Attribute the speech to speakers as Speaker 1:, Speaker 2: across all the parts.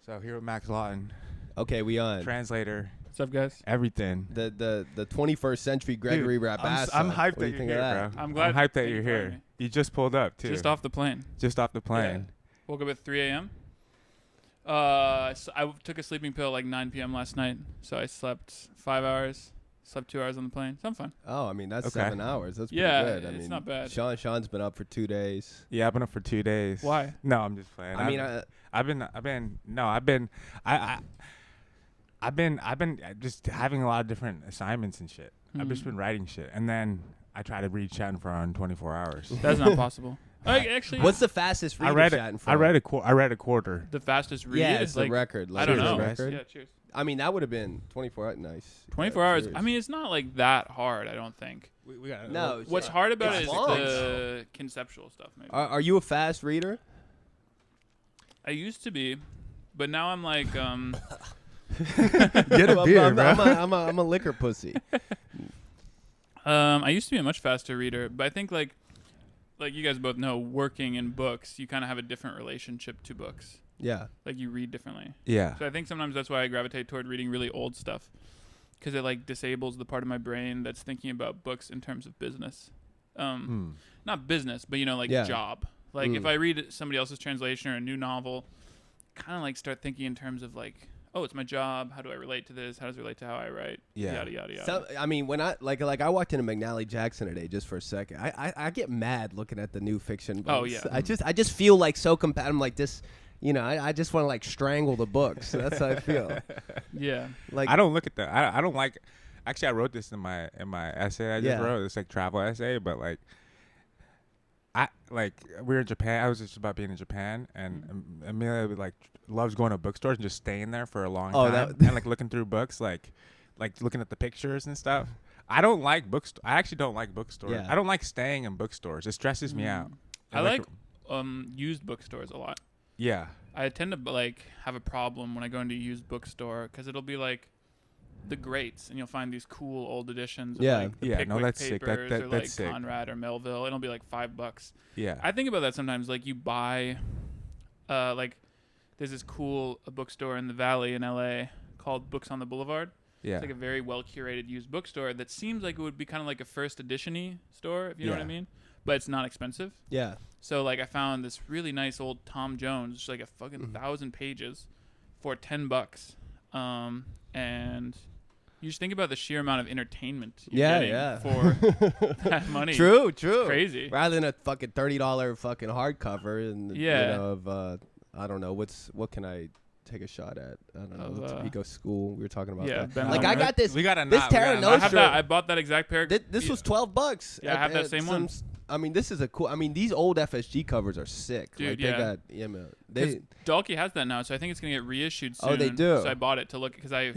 Speaker 1: So here with Max Lawton,
Speaker 2: Okay, we on.
Speaker 1: translator,
Speaker 3: What's up, guys?
Speaker 1: everything.
Speaker 2: The 21st century Gregory Rabassa.
Speaker 1: I'm hyped
Speaker 2: What do
Speaker 1: that
Speaker 2: you
Speaker 1: you're
Speaker 2: think
Speaker 1: here,
Speaker 2: of that?
Speaker 1: bro.
Speaker 3: I'm glad.
Speaker 1: hyped that
Speaker 3: thank
Speaker 1: you're
Speaker 3: you for having
Speaker 1: here.
Speaker 3: me.
Speaker 1: You just pulled up too.
Speaker 3: Just off the plane.
Speaker 1: Just off the plane.
Speaker 3: Woke up at 3 a.m. So I took a sleeping pill at like 9 p.m. last night. So I slept 5 hours. Slept 2 hours on the plane. So I'm fine.
Speaker 2: Oh, I mean, that's
Speaker 1: Okay.
Speaker 2: 7 hours. That's pretty
Speaker 3: Yeah,
Speaker 2: good. I
Speaker 3: it's
Speaker 2: mean,
Speaker 3: not bad.
Speaker 2: Sean's been up for 2 days.
Speaker 1: Yeah, I've been up for 2 days.
Speaker 3: Why?
Speaker 1: No, I'm just playing. I've been just having a lot of different assignments and shit. I've just been writing shit, and then I try to read Schattenfroh in 24 hours.
Speaker 3: That's not possible. Actually,
Speaker 2: What's the fastest read
Speaker 1: I read
Speaker 2: of
Speaker 1: it.
Speaker 2: Schattenfroh?
Speaker 1: I read a quarter.
Speaker 3: the fastest read?
Speaker 2: Yeah,
Speaker 3: is
Speaker 2: it's
Speaker 3: like,
Speaker 2: the record.
Speaker 3: I don't
Speaker 2: cheers,
Speaker 3: know.
Speaker 2: Record.
Speaker 3: Yeah, cheers.
Speaker 2: I mean, that would have been 24 hours. Nice.
Speaker 3: 24
Speaker 2: Yeah,
Speaker 3: hours.
Speaker 2: cheers.
Speaker 3: I mean, it's not like that hard. I don't think.
Speaker 1: We got
Speaker 2: No,
Speaker 3: What's hard about
Speaker 2: It's
Speaker 3: it is
Speaker 2: long.
Speaker 3: the conceptual stuff. Maybe.
Speaker 2: Are you a fast reader?
Speaker 3: I used to be, but now I'm like,
Speaker 1: Get a beer, bro.
Speaker 2: I'm a liquor pussy.
Speaker 3: I used to be a much faster reader, but I think like you guys both know, working in books, you kind of have a different relationship to books.
Speaker 2: Yeah.
Speaker 3: Like you read differently.
Speaker 1: Yeah.
Speaker 3: So I think sometimes that's why I gravitate toward reading really old stuff, because it like disables the part of my brain that's thinking about books in terms of business. Not business, but like
Speaker 2: Yeah.
Speaker 3: job. Like if I read somebody else's translation or a new novel, kind of like start thinking in terms of like, oh, it's my job. How do I relate to this? How does it relate to how I write?
Speaker 1: Yeah.
Speaker 3: Yada yada yada.
Speaker 2: So, I mean, when I like I walked into McNally Jackson today just for a second. I get mad looking at the new fiction books.
Speaker 3: Oh, yeah.
Speaker 2: I just feel like so I'm like this. I just want to like strangle the books. So that's how I feel.
Speaker 3: Yeah.
Speaker 2: Like
Speaker 1: I don't look at that. I don't like. Actually, I wrote this in my essay I just wrote. It's like travel essay, but like we were in Japan. I was just about being in Japan, and Amelia like loves going to bookstores and just staying there for a long time and like looking through books, like looking at the pictures and stuff. I don't like bookstores. I actually don't like bookstores.
Speaker 2: Yeah.
Speaker 1: I don't like staying in bookstores. It stresses me out.
Speaker 3: I like used bookstores a lot.
Speaker 1: Yeah.
Speaker 3: I tend to like have a problem when I go into a used bookstore because it'll be like the greats, and you'll find these cool old editions of like the Pickwick
Speaker 1: that's sick.
Speaker 3: papers or like
Speaker 1: That's sick.
Speaker 3: Conrad or Melville. It'll be like $5.
Speaker 1: Yeah.
Speaker 3: I think about that sometimes. Like you buy, like there's this cool bookstore in the Valley in LA called Books on the Boulevard.
Speaker 1: Yeah.
Speaker 3: It's like a very well curated used bookstore that seems like it would be kind of like a first edition-y store, if you know what I mean. But it's not expensive.
Speaker 2: Yeah.
Speaker 3: So like I found this really nice old Tom Jones, just like a fucking 1,000 pages for $10. And you just think about the sheer amount of entertainment you're getting for that money.
Speaker 2: True.
Speaker 3: It's crazy.
Speaker 2: Rather than a fucking $30 fucking hardcover and I don't know what can I take a shot at? I don't know. Let's go school. We were talking about that.
Speaker 3: Ben
Speaker 2: Like
Speaker 3: Howard.
Speaker 2: I got this.
Speaker 1: We got a
Speaker 2: this Terra
Speaker 3: I
Speaker 2: Nostra.
Speaker 3: have that. I bought that exact pair.
Speaker 2: This was $12.
Speaker 3: Yeah, I have that same one.
Speaker 2: I mean, this is a cool. I mean, these old FSG covers are sick.
Speaker 3: Dude,
Speaker 2: like,
Speaker 3: yeah.
Speaker 2: They
Speaker 3: Dalkey has that now, so I think it's gonna get reissued soon.
Speaker 2: Oh, they do?
Speaker 3: So I bought it to look because I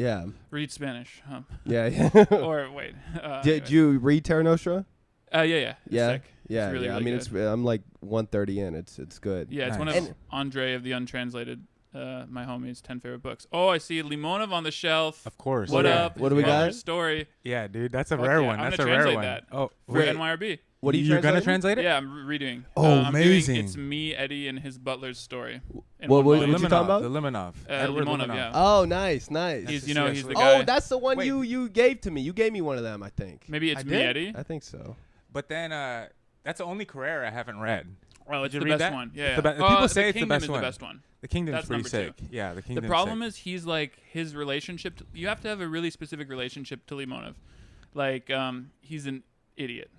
Speaker 3: read Spanish.
Speaker 2: Yeah.
Speaker 3: Or wait.
Speaker 2: Did you read Terra Nostra?
Speaker 3: Yeah.
Speaker 2: Yeah.
Speaker 3: Sick.
Speaker 2: Yeah.
Speaker 3: It's really,
Speaker 2: I
Speaker 3: really
Speaker 2: mean,
Speaker 3: good.
Speaker 2: I'm like 130 in. It's good.
Speaker 3: Yeah, it's
Speaker 1: Nice.
Speaker 3: one of Andre of the Untranslated. My homie's 10 favorite books. Oh, I see Limonov on the shelf.
Speaker 1: Of course.
Speaker 3: What
Speaker 1: yeah.
Speaker 3: up?
Speaker 2: What do we got?
Speaker 3: Story
Speaker 1: Yeah, dude, that's a
Speaker 3: Fuck
Speaker 1: rare
Speaker 3: yeah.
Speaker 1: one.
Speaker 3: I'm
Speaker 1: That's
Speaker 3: gonna
Speaker 1: a rare
Speaker 3: translate
Speaker 1: one.
Speaker 3: that.
Speaker 1: Oh,
Speaker 3: for
Speaker 1: wait.
Speaker 3: NYRB.
Speaker 2: What are you
Speaker 1: You're gonna
Speaker 2: translating?
Speaker 1: translate it?
Speaker 3: Yeah, I'm reading.
Speaker 1: Oh,
Speaker 3: I'm
Speaker 1: amazing.
Speaker 3: It's me, Eddie, and his butler's story. in
Speaker 2: What
Speaker 3: one
Speaker 2: you
Speaker 3: volume.
Speaker 2: talking about?
Speaker 1: The Limonov. Edward
Speaker 3: Limonov,
Speaker 1: Limonov.
Speaker 3: yeah.
Speaker 2: Oh, nice.
Speaker 3: He's the
Speaker 1: seriously.
Speaker 3: guy.
Speaker 2: Oh, that's the one
Speaker 1: Wait.
Speaker 2: you gave to me. You gave me one of them, I think.
Speaker 3: Maybe it's
Speaker 1: I
Speaker 3: me,
Speaker 1: did?
Speaker 3: Eddie.
Speaker 2: I think so.
Speaker 1: But then that's the only Carrera I haven't read.
Speaker 3: Oh, it's
Speaker 1: Did
Speaker 3: the
Speaker 1: you read
Speaker 3: best
Speaker 1: that?
Speaker 3: one.
Speaker 1: It's
Speaker 3: Yeah.
Speaker 1: the
Speaker 3: yeah.
Speaker 1: be- people say
Speaker 3: the
Speaker 1: it's the
Speaker 3: Kingdom
Speaker 1: best
Speaker 3: is
Speaker 1: one.
Speaker 3: the best one.
Speaker 1: The Kingdom's
Speaker 3: That's
Speaker 1: pretty
Speaker 3: number
Speaker 1: sick.
Speaker 3: 2.
Speaker 1: Yeah, the
Speaker 3: The
Speaker 1: Kingdom's
Speaker 3: problem
Speaker 1: sick.
Speaker 3: is he's like his relationship. You have to have a really specific relationship to Limonov. Like he's an idiot.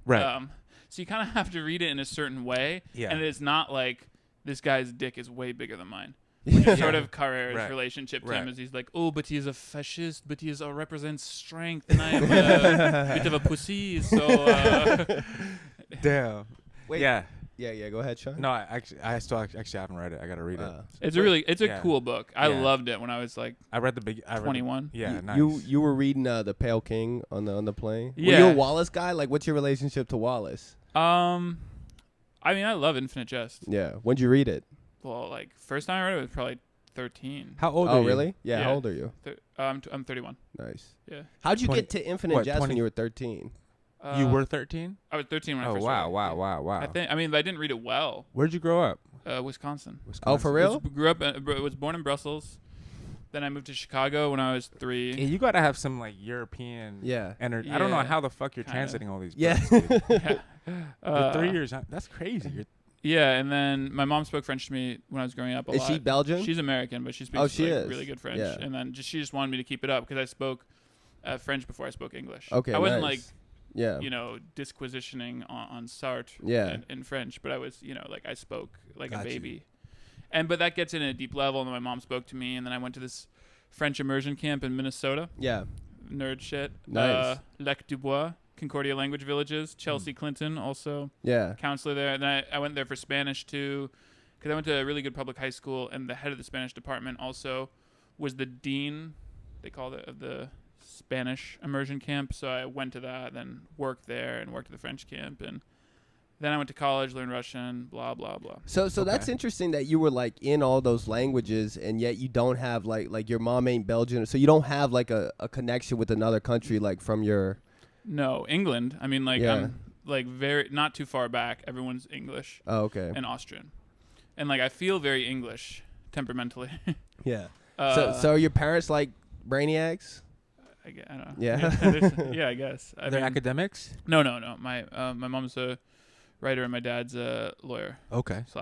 Speaker 1: Right.
Speaker 3: So you kind of have to read it in a certain way.
Speaker 1: Yeah.
Speaker 3: And it's not like this guy's dick is way bigger than mine. Which is sort of Carrera's
Speaker 1: Right.
Speaker 3: relationship to
Speaker 1: Right.
Speaker 3: him is he's like, oh, but he is a fascist, but he represents strength, and I am a bit of a pussy, so...
Speaker 1: Damn.
Speaker 2: Wait.
Speaker 1: Yeah.
Speaker 2: Yeah. Go ahead, Sean.
Speaker 1: No, I still actually haven't read it. I gotta read it.
Speaker 3: It's a
Speaker 1: Yeah.
Speaker 3: cool book. I
Speaker 1: Yeah.
Speaker 3: loved it when I was like
Speaker 1: I read the big.
Speaker 3: 21.
Speaker 1: Yeah, nice.
Speaker 2: You were reading the Pale King on the plane.
Speaker 3: Yeah.
Speaker 2: Were you a Wallace guy? Like, what's your relationship to Wallace?
Speaker 3: I mean, I love Infinite Jest.
Speaker 2: Yeah. When'd you read it?
Speaker 3: Well, like, first time I read it was probably 13.
Speaker 1: How old are you?
Speaker 2: Oh, really? Yeah.
Speaker 3: Yeah.
Speaker 2: How old are you?
Speaker 3: I'm 31.
Speaker 2: Nice.
Speaker 3: Yeah.
Speaker 2: How'd you
Speaker 1: 20
Speaker 2: get to Infinite
Speaker 1: what,
Speaker 2: Jest when
Speaker 1: 20?
Speaker 2: you were 13?
Speaker 1: You were 13?
Speaker 3: I was 13 when I first
Speaker 1: wow,
Speaker 3: started.
Speaker 1: wow.
Speaker 3: I didn't read it well.
Speaker 1: Where'd you grow up?
Speaker 3: Wisconsin.
Speaker 2: Oh, for real?
Speaker 3: Was born in Brussels. Then I moved to Chicago when I was 3.
Speaker 1: Yeah, you got to have some like European energy. I don't know how the fuck you're translating all these books. Dude. 3 years, that's crazy.
Speaker 3: Yeah, and then my mom spoke French to me when I was growing up a lot.
Speaker 2: Is she Belgian?
Speaker 3: She's American, but she speaks really good French.
Speaker 2: Yeah.
Speaker 3: And then she just wanted me to keep it up because I spoke French before I spoke English.
Speaker 2: Okay,
Speaker 3: I wasn't
Speaker 2: nice.
Speaker 3: disquisitioning on Sartre in French, but I was, I spoke like a baby. But that gets in at a deep level, and then my mom spoke to me, and then I went to this French immersion camp in Minnesota.
Speaker 2: Yeah.
Speaker 3: Nerd shit.
Speaker 2: Nice.
Speaker 3: Lec du Bois, Concordia Language Villages. Chelsea Clinton, also counselor there. And then I went there for Spanish, too, because I went to a really good public high school, and the head of the Spanish department also was the dean, they called it, of the Spanish immersion camp. So I went to that, then worked there, and worked at the French camp, and then I went to college, learned Russian, blah, blah, blah.
Speaker 2: So that's interesting that you were like in all ththose languages, and yet you don't have like your mom ain't Belgian, so you don't have like a connection with another country like from your.
Speaker 3: No, England. I mean, I'm like very not too far back. Everyone's English.
Speaker 2: Oh, okay.
Speaker 3: And Austrian, and like I feel very English temperamentally.
Speaker 2: Yeah. So are your parents like brainiacs?
Speaker 3: I don't know.
Speaker 2: Yeah.
Speaker 3: Yeah, I guess.
Speaker 1: They're academics?
Speaker 3: No. My mom's a writer and my dad's a lawyer.
Speaker 1: Okay.
Speaker 3: /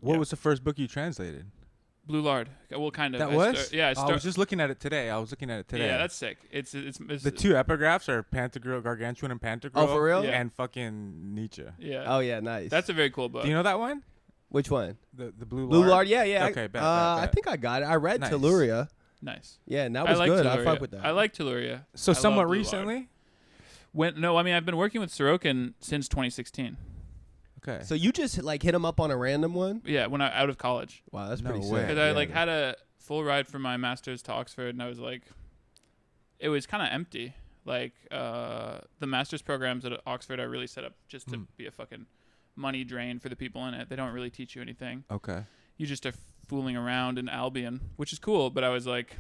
Speaker 1: What was the first book you translated?
Speaker 3: Blue Lard. Well, kind of.
Speaker 1: That was?
Speaker 3: I
Speaker 1: was just looking at it today.
Speaker 3: Yeah, that's sick. It's
Speaker 1: the two epigraphs are Pantagruel, Gargantuan and Pantagruel.
Speaker 2: Oh, for real?
Speaker 3: Yeah.
Speaker 1: And fucking Nietzsche.
Speaker 3: Yeah.
Speaker 2: Oh, yeah, nice.
Speaker 3: That's a very cool book.
Speaker 1: Do you know that one?
Speaker 2: Which one?
Speaker 1: The Blue Lard?
Speaker 2: Blue Lard, yeah.
Speaker 1: Okay, bet.
Speaker 2: I think I got it. I read Telluria.
Speaker 3: Nice.
Speaker 2: Yeah, and that was good. I fuck with that.
Speaker 3: I like Telluria.
Speaker 1: So somewhat recently?
Speaker 3: I've been working with Sorokin since 2016.
Speaker 1: Okay.
Speaker 2: So you just like hit him up on a random one?
Speaker 3: Yeah, when I out of college.
Speaker 2: Wow, that's pretty sick.
Speaker 3: Because I had a full ride from my master's to Oxford, and I was like, it was kind of empty. Like the master's programs at Oxford are really set up just to be a fucking money drain for the people in it. They don't really teach you anything.
Speaker 1: Okay.
Speaker 3: You just are fooling around in Albion, which is cool. But I was like,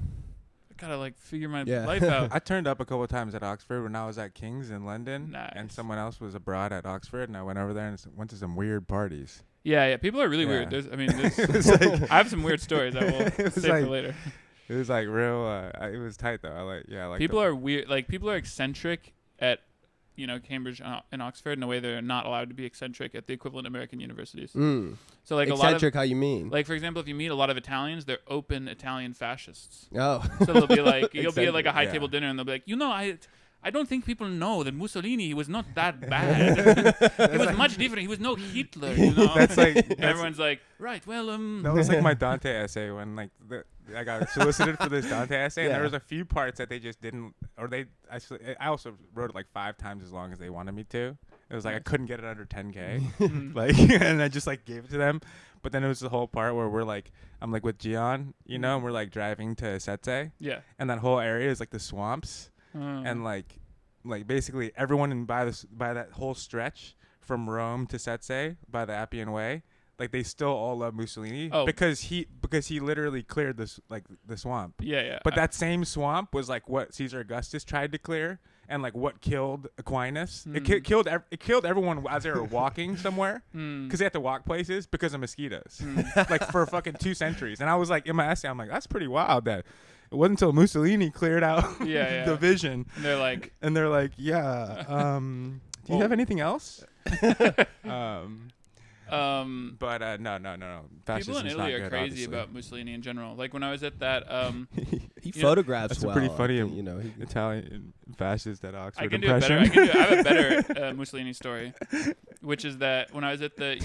Speaker 3: I gotta like figure my life out.
Speaker 1: I turned up a couple of times at Oxford when I was at King's in London,
Speaker 3: nice.
Speaker 1: And someone else was abroad at Oxford, and I went over there and went to some weird parties.
Speaker 3: Yeah. People are really weird. I have some weird stories I will save for later.
Speaker 1: It was like real. It was tight though. I like.
Speaker 3: People are weird. Like people are eccentric at, Cambridge and Oxford in a way they're not allowed to be eccentric at the equivalent American universities. So like
Speaker 2: eccentric, how you mean?
Speaker 3: Like for example, if you meet a lot of Italians, they're open Italian fascists.
Speaker 2: Oh.
Speaker 3: So they'll be like, you'll be at like a high table dinner, and they'll be like, I don't think people know that Mussolini was not that bad. He was much different. He was no Hitler.
Speaker 1: That's like
Speaker 3: everyone's like, right. Well,
Speaker 1: that was like my Dante essay when like I got solicited for this Dante essay, and there was a few parts that they just didn't, or I also wrote it like 5 times as long as they wanted me to. It was like I couldn't get it under 10K, like, and I just like gave it to them. But then it was the whole part where I'm like with Gian, and we're like driving to Setse, and that whole area is like the swamps. And like basically everyone by that whole stretch from Rome to Setse by the Appian Way, like they still all love Mussolini because he literally cleared the swamp.
Speaker 3: Yeah.
Speaker 1: But that same swamp was like what Caesar Augustus tried to clear, and like what killed Aquinas. It killed everyone as they were walking somewhere because they had to walk places because of mosquitoes, like for fucking 2 centuries. And I was like in my essay, I'm like, that's pretty wild that. It wasn't until Mussolini cleared out the vision.
Speaker 3: And they're like,
Speaker 1: do you have anything else?
Speaker 3: But
Speaker 1: no.
Speaker 3: People in Italy are crazy about Mussolini in general. Like when I was at that,
Speaker 2: he photographs
Speaker 1: that's
Speaker 2: well.
Speaker 1: a pretty funny, Italian fascist at Oxford
Speaker 3: I can
Speaker 1: impression.
Speaker 3: do I have a better Mussolini story, which is that when I was at the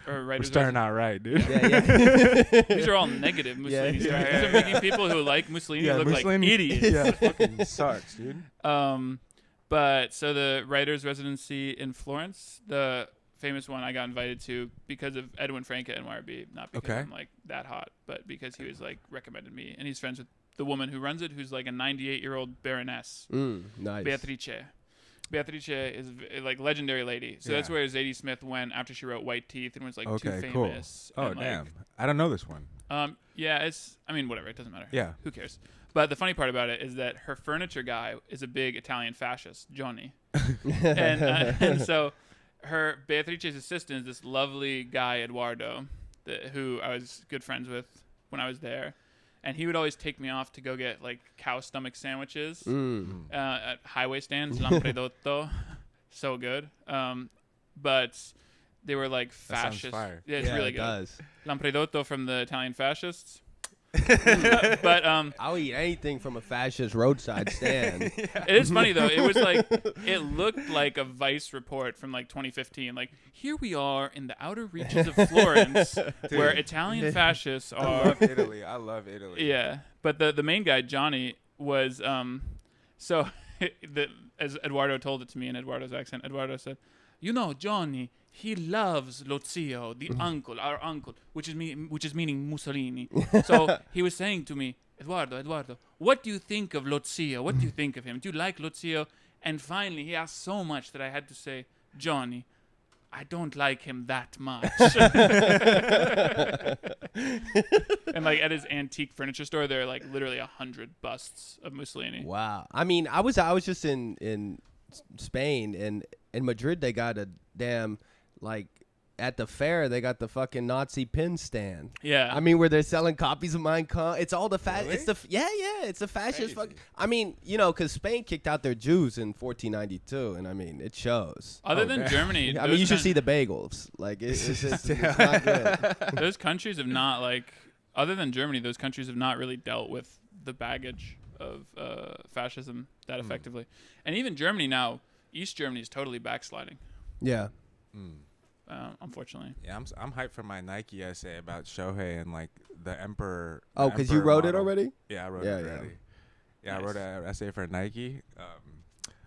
Speaker 1: We're starting out right, dude.
Speaker 2: Yeah.
Speaker 3: These are all negative Mussolini stories. These are making people who like Mussolini look like idiots.
Speaker 1: Yeah, fucking sucks, dude.
Speaker 3: But so the writer's residency in Florence, the famous one I got invited to because of Edwin Frank at NYRB, not because I'm like that hot, but because he was like recommended me, and he's friends with the woman who runs it, who's like a 98-year-old baroness,
Speaker 2: nice.
Speaker 3: Beatrice is like legendary lady. So that's where Zadie Smith went after she wrote White Teeth and was like too famous.
Speaker 1: Cool. Oh, damn. I don't know this one.
Speaker 3: Whatever. It doesn't matter.
Speaker 1: Yeah.
Speaker 3: Who cares? But the funny part about it is that her furniture guy is a big Italian fascist, Johnny. and so Beatrice's assistant is this lovely guy, Eduardo, who I was good friends with when I was there. And he would always take me off to go get like cow stomach sandwiches at highway stands, Lampredotto. So good. But they were like fascist.
Speaker 1: Fire.
Speaker 3: Yeah, it's really good.
Speaker 2: Does.
Speaker 3: Lampredotto from the Italian fascists. But
Speaker 2: I'll eat anything from a fascist roadside stand.
Speaker 3: It is funny though. It was like it looked like a Vice report from like 2015. Like, here we are in the outer reaches of Florence, where Italian fascists are.
Speaker 1: I love Italy. I love Italy.
Speaker 3: Yeah, but the main guy Johnny was so as Eduardo told it to me in Eduardo's accent. Eduardo said, "You know, Johnny, he loves lo zio, the uncle, our uncle, which is meaning Mussolini." So he was saying to me, Eduardo, what do you think of lo zio? What do you think of him? Do you like lo zio? And finally, he asked so much that I had to say, Johnny, I don't like him that much. And like at his antique furniture store, there are like literally 100 busts of Mussolini.
Speaker 2: Wow. I mean, I was just in Spain, and in Madrid they got a damn, like, at the fair they got the fucking Nazi pin stand.
Speaker 3: Yeah.
Speaker 2: I mean, where they're selling copies of Mein Kampf. It's all the
Speaker 1: Really?
Speaker 2: It's the it's a fascist fucking. I mean, you know, because Spain kicked out their Jews in 1492, and I mean, it shows.
Speaker 3: Other than Germany,
Speaker 2: I mean, you should see the bagels. Like, it's not good.
Speaker 3: Those countries have not, like, other than Germany, those countries have not really dealt with the baggage of fascism that effectively. And even Germany now, East Germany is totally backsliding.
Speaker 2: Yeah.
Speaker 3: Unfortunately.
Speaker 1: Yeah, I'm hyped for my Nike essay about Shohei and like the Emperor.
Speaker 2: Oh, because you wrote it already?
Speaker 1: Yeah, I wrote it already. Yeah, nice. I wrote an essay for Nike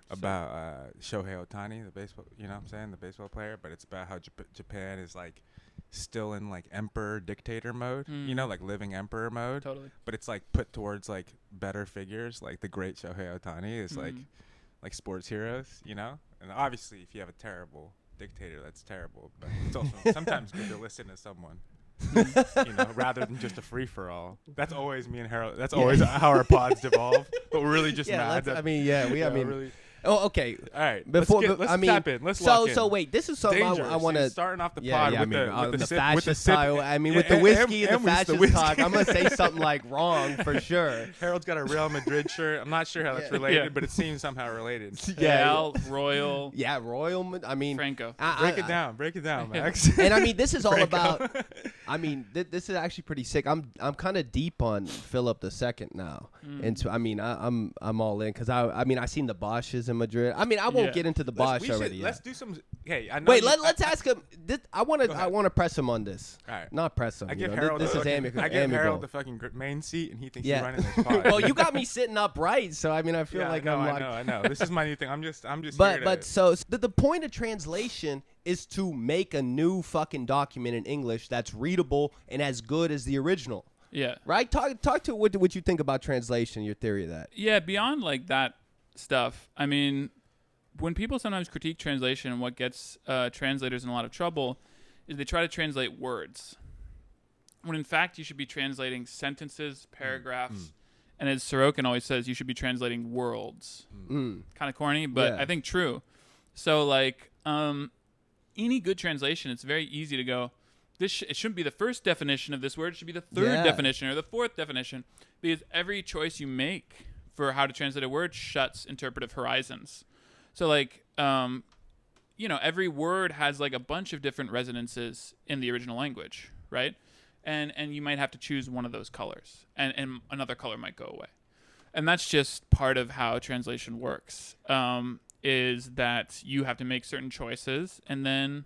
Speaker 1: about Shohei Ohtani, the baseball. You know what I'm saying, the baseball player. But it's about how Japan is like still in like emperor dictator mode. You know, like living emperor mode.
Speaker 3: Totally.
Speaker 1: But it's like put towards like better figures, like the great Shohei Ohtani is like sports heroes. You know, and obviously if you have a terrible dictator, that's terrible, but it's also sometimes good to listen to someone, you know, rather than just a free-for-all. That's always me and Harold. That's always how our pods devolve, but we're really just mad that, really.
Speaker 2: Oh, okay.
Speaker 1: All right.
Speaker 2: Before
Speaker 1: let's tap in. Let's lock in.
Speaker 2: So wait, this is something I want to
Speaker 1: starting off the pod with the
Speaker 2: fascist style. I mean, with the whiskey and the fascist talk, I'm gonna say something like wrong for sure.
Speaker 1: Harold's got a Real Madrid shirt. I'm not sure how that's related, but it seems somehow related.
Speaker 3: Royal.
Speaker 2: Yeah, Royal. I mean,
Speaker 3: Franco.
Speaker 1: Break it down, Max.
Speaker 2: And I mean, this is all about. I mean, this is actually pretty sick. I'm kind of deep on Philip II now, and so I mean, I'm all in because I mean, I seen the Bosches in Madrid. I mean, I won't get into the Bosch already.
Speaker 1: Let's do some. Hey, I know.
Speaker 2: Wait, let's ask him. I want to press him on this.
Speaker 1: All right.
Speaker 2: Not press him.
Speaker 1: I give Harold
Speaker 2: this is amicable.
Speaker 1: I give Harold the fucking main seat, and he thinks he's running this pod.
Speaker 2: Well, you got me sitting upright, so I mean, I feel like I'm like.
Speaker 1: I know. This is my new thing. I'm just.
Speaker 2: But so the point of translation is to make a new fucking document in English that's readable and as good as the original.
Speaker 3: Yeah.
Speaker 2: Right. Talk to what you think about translation. Your theory of that.
Speaker 3: Yeah. Beyond like that stuff, I mean, when people sometimes critique translation, what gets translators in a lot of trouble is they try to translate words, when in fact you should be translating sentences, paragraphs, and as Sorokin always says, you should be translating worlds. Kind of corny, but I think true. So like any good translation, it's very easy to go, it shouldn't be the first definition of this word, it should be the third definition or the fourth definition, because every choice you make for how to translate a word shuts interpretive horizons. So like, you know, every word has like a bunch of different resonances in the original language, right? And you might have to choose one of those colors, and another color might go away. And that's just part of how translation works, is that you have to make certain choices, and then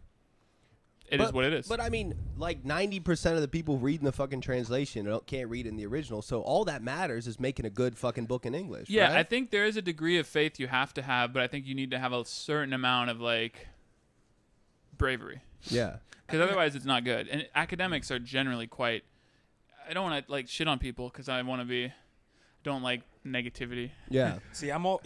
Speaker 3: it is what it is.
Speaker 2: But I mean, like 90% of the people reading the fucking translation can't read in the original. So all that matters is making a good fucking book in English.
Speaker 3: Yeah,
Speaker 2: right?
Speaker 3: I think there is a degree of faith you have to have, but I think you need to have a certain amount of like bravery.
Speaker 2: Yeah.
Speaker 3: Because otherwise it's not good. And academics are generally quite, I don't want to like shit on people because I want to be, don't like negativity.
Speaker 2: Yeah.
Speaker 1: See, I'm all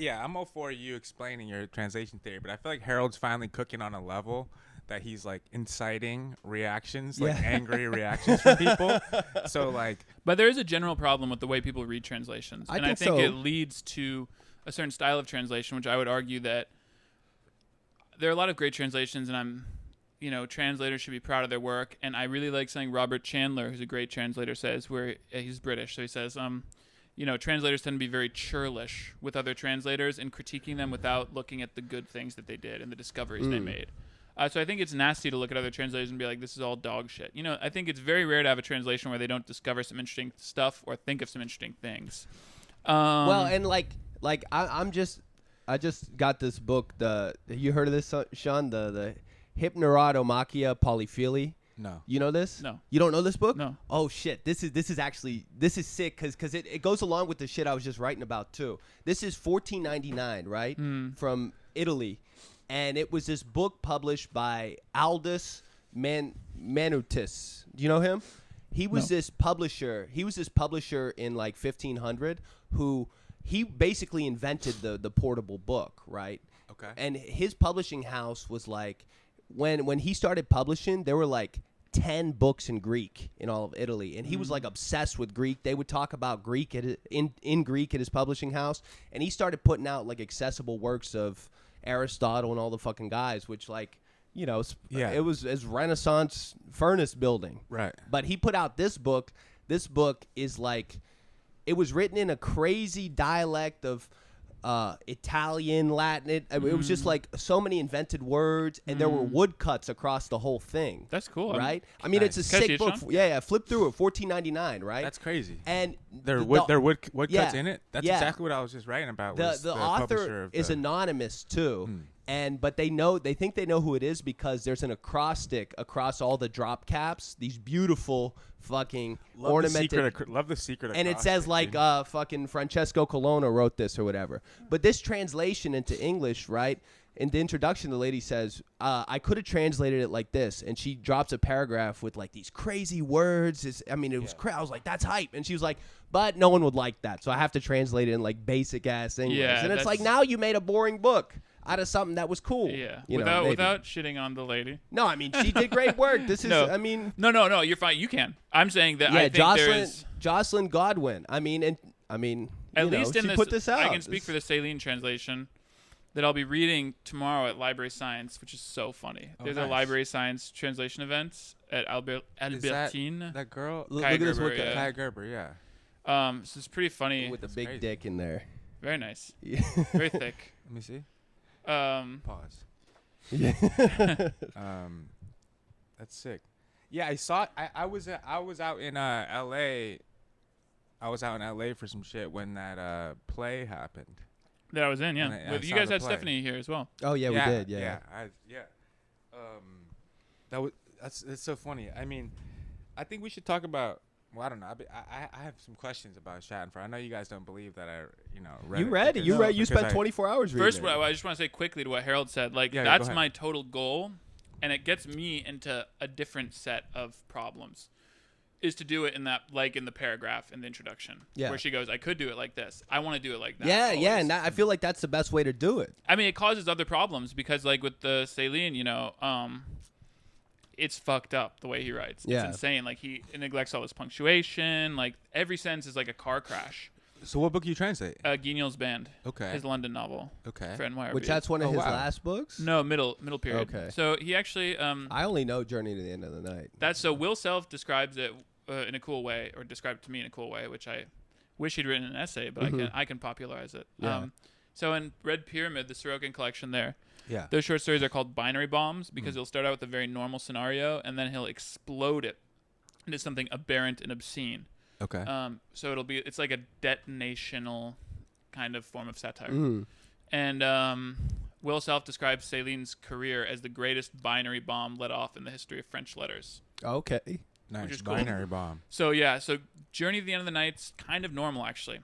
Speaker 1: for you explaining your translation theory, but I feel like Harold's finally cooking on a level that he's like inciting reactions, like angry reactions from people. So like,
Speaker 3: but there is a general problem with the way people read translations, and I think it leads to a certain style of translation, which I would argue that there are a lot of great translations, and translators should be proud of their work. And I really like something Robert Chandler, who's a great translator, says, where he's British. So he says, translators tend to be very churlish with other translators and critiquing them without looking at the good things that they did and the discoveries they made. So I think it's nasty to look at other translators and be like, this is all dog shit. I think it's very rare to have a translation where they don't discover some interesting stuff or think of some interesting things.
Speaker 2: Well, and I just got this book. You heard of this, Sean? The Hypnerotomachia Polyphily.
Speaker 1: No.
Speaker 2: You know this?
Speaker 3: No.
Speaker 2: You don't know this book?
Speaker 3: No.
Speaker 2: Oh shit! This is sick because it goes along with the shit I was just writing about too. This is 1499, right? From Italy, and it was this book published by Aldus Manutius. Do you know him? He was this publisher. He was this publisher in like 1500 who he basically invented the portable book, right?
Speaker 1: Okay.
Speaker 2: And his publishing house was like, when he started publishing, there were like 10 books in Greek in all of Italy, and he was like obsessed with Greek. They would talk about Greek in Greek at his publishing house, and he started putting out like accessible works of Aristotle and all the fucking guys, which like, it was as Renaissance furnace building.
Speaker 1: Right.
Speaker 2: But he put out this book. This book is like, it was written in a crazy dialect of Italian, Latin. It was just like so many invented words, and there were woodcuts across the whole thing.
Speaker 3: That's cool.
Speaker 2: Right? I mean, it's a sick book. Yeah, flip through it. 14.99, right?
Speaker 1: That's crazy.
Speaker 2: And
Speaker 1: there are woodcuts in it? That's exactly what I was just writing about.
Speaker 2: The author is anonymous too. But they think they know who it is because there's an acrostic across all the drop caps. These beautiful fucking ornamented.
Speaker 1: Love the secret.
Speaker 2: And it says like fucking Francesco Colonna wrote this or whatever. But this translation into English, right? In the introduction, the lady says, I could have translated it like this. And she drops a paragraph with like these crazy words. It was I was like, that's hype. And she was like, but no one would like that. So I have to translate it in like basic ass English.
Speaker 3: Yeah,
Speaker 2: and it's like, now you made a boring book out of something that was cool.
Speaker 3: Yeah. Without shitting on the lady.
Speaker 2: No, I mean, she did great work. This is,
Speaker 3: No, you're fine. You can. I'm saying that I think
Speaker 2: Jocelyn Godwin. At least
Speaker 3: she
Speaker 2: put this out.
Speaker 3: I can speak for the Celine translation that I'll be reading tomorrow at Library Science, which is so funny. There's a Library Science translation event at Albertine.
Speaker 1: That girl?
Speaker 2: Look at this book.
Speaker 1: Kaya Gerber, yeah.
Speaker 3: So it's pretty funny.
Speaker 2: With the big dick in there.
Speaker 3: Very nice. Very thick.
Speaker 1: Let me see.
Speaker 3: Pause.
Speaker 2: Yeah.
Speaker 1: That's sick. Yeah, I saw it. I was out in LA. I was out in LA for some shit when that play happened.
Speaker 3: That I was in, yeah.
Speaker 1: I
Speaker 3: you guys had
Speaker 1: play.
Speaker 3: Stephanie here as well.
Speaker 2: Oh yeah, we did. Yeah.
Speaker 1: That's so funny. I mean, I think we should talk about. Well, I don't know. I have some questions about Schattenfroh. I know you guys don't believe that I read it.
Speaker 2: You spent 24 hours reading
Speaker 3: it. First, I just want to say quickly to what Harold said. That's my total goal, and it gets me into a different set of problems. Is to do it in that, like in the paragraph in the introduction, where she goes, "I could do it like this. I want to do it like that."
Speaker 2: Yeah, always. Yeah, and I feel like that's the best way to do it.
Speaker 3: I mean, it causes other problems because, like with the Celine, it's fucked up the way he writes. It's insane. Like he neglects all his punctuation. Like every sentence is like a car crash.
Speaker 1: So what book do you translate?
Speaker 3: Guignol's Band.
Speaker 1: Okay.
Speaker 3: His London novel.
Speaker 1: Okay.
Speaker 3: For NYRB.
Speaker 2: Which that's one of his last books?
Speaker 3: No, middle period.
Speaker 2: Okay.
Speaker 3: So he actually.
Speaker 2: I only know Journey to the End of the Night.
Speaker 3: That's so. Will Self describes it in a cool way, or described it to me in a cool way, which I wish he'd written an essay, but I can popularize it.
Speaker 2: Yeah.
Speaker 3: So in Red Pyramid, the Sorokin collection there.
Speaker 1: Yeah.
Speaker 3: Those short stories are called binary bombs because he'll start out with a very normal scenario and then he'll explode it into something aberrant and obscene.
Speaker 1: Okay.
Speaker 3: So it's like a detonational kind of form of satire. And Will Self describes Celine's career as the greatest binary bomb let off in the history of French letters.
Speaker 2: Okay.
Speaker 1: Nice.
Speaker 3: Which is cool.
Speaker 1: Binary bomb.
Speaker 3: So Journey to the End of the Night's kind of normal actually.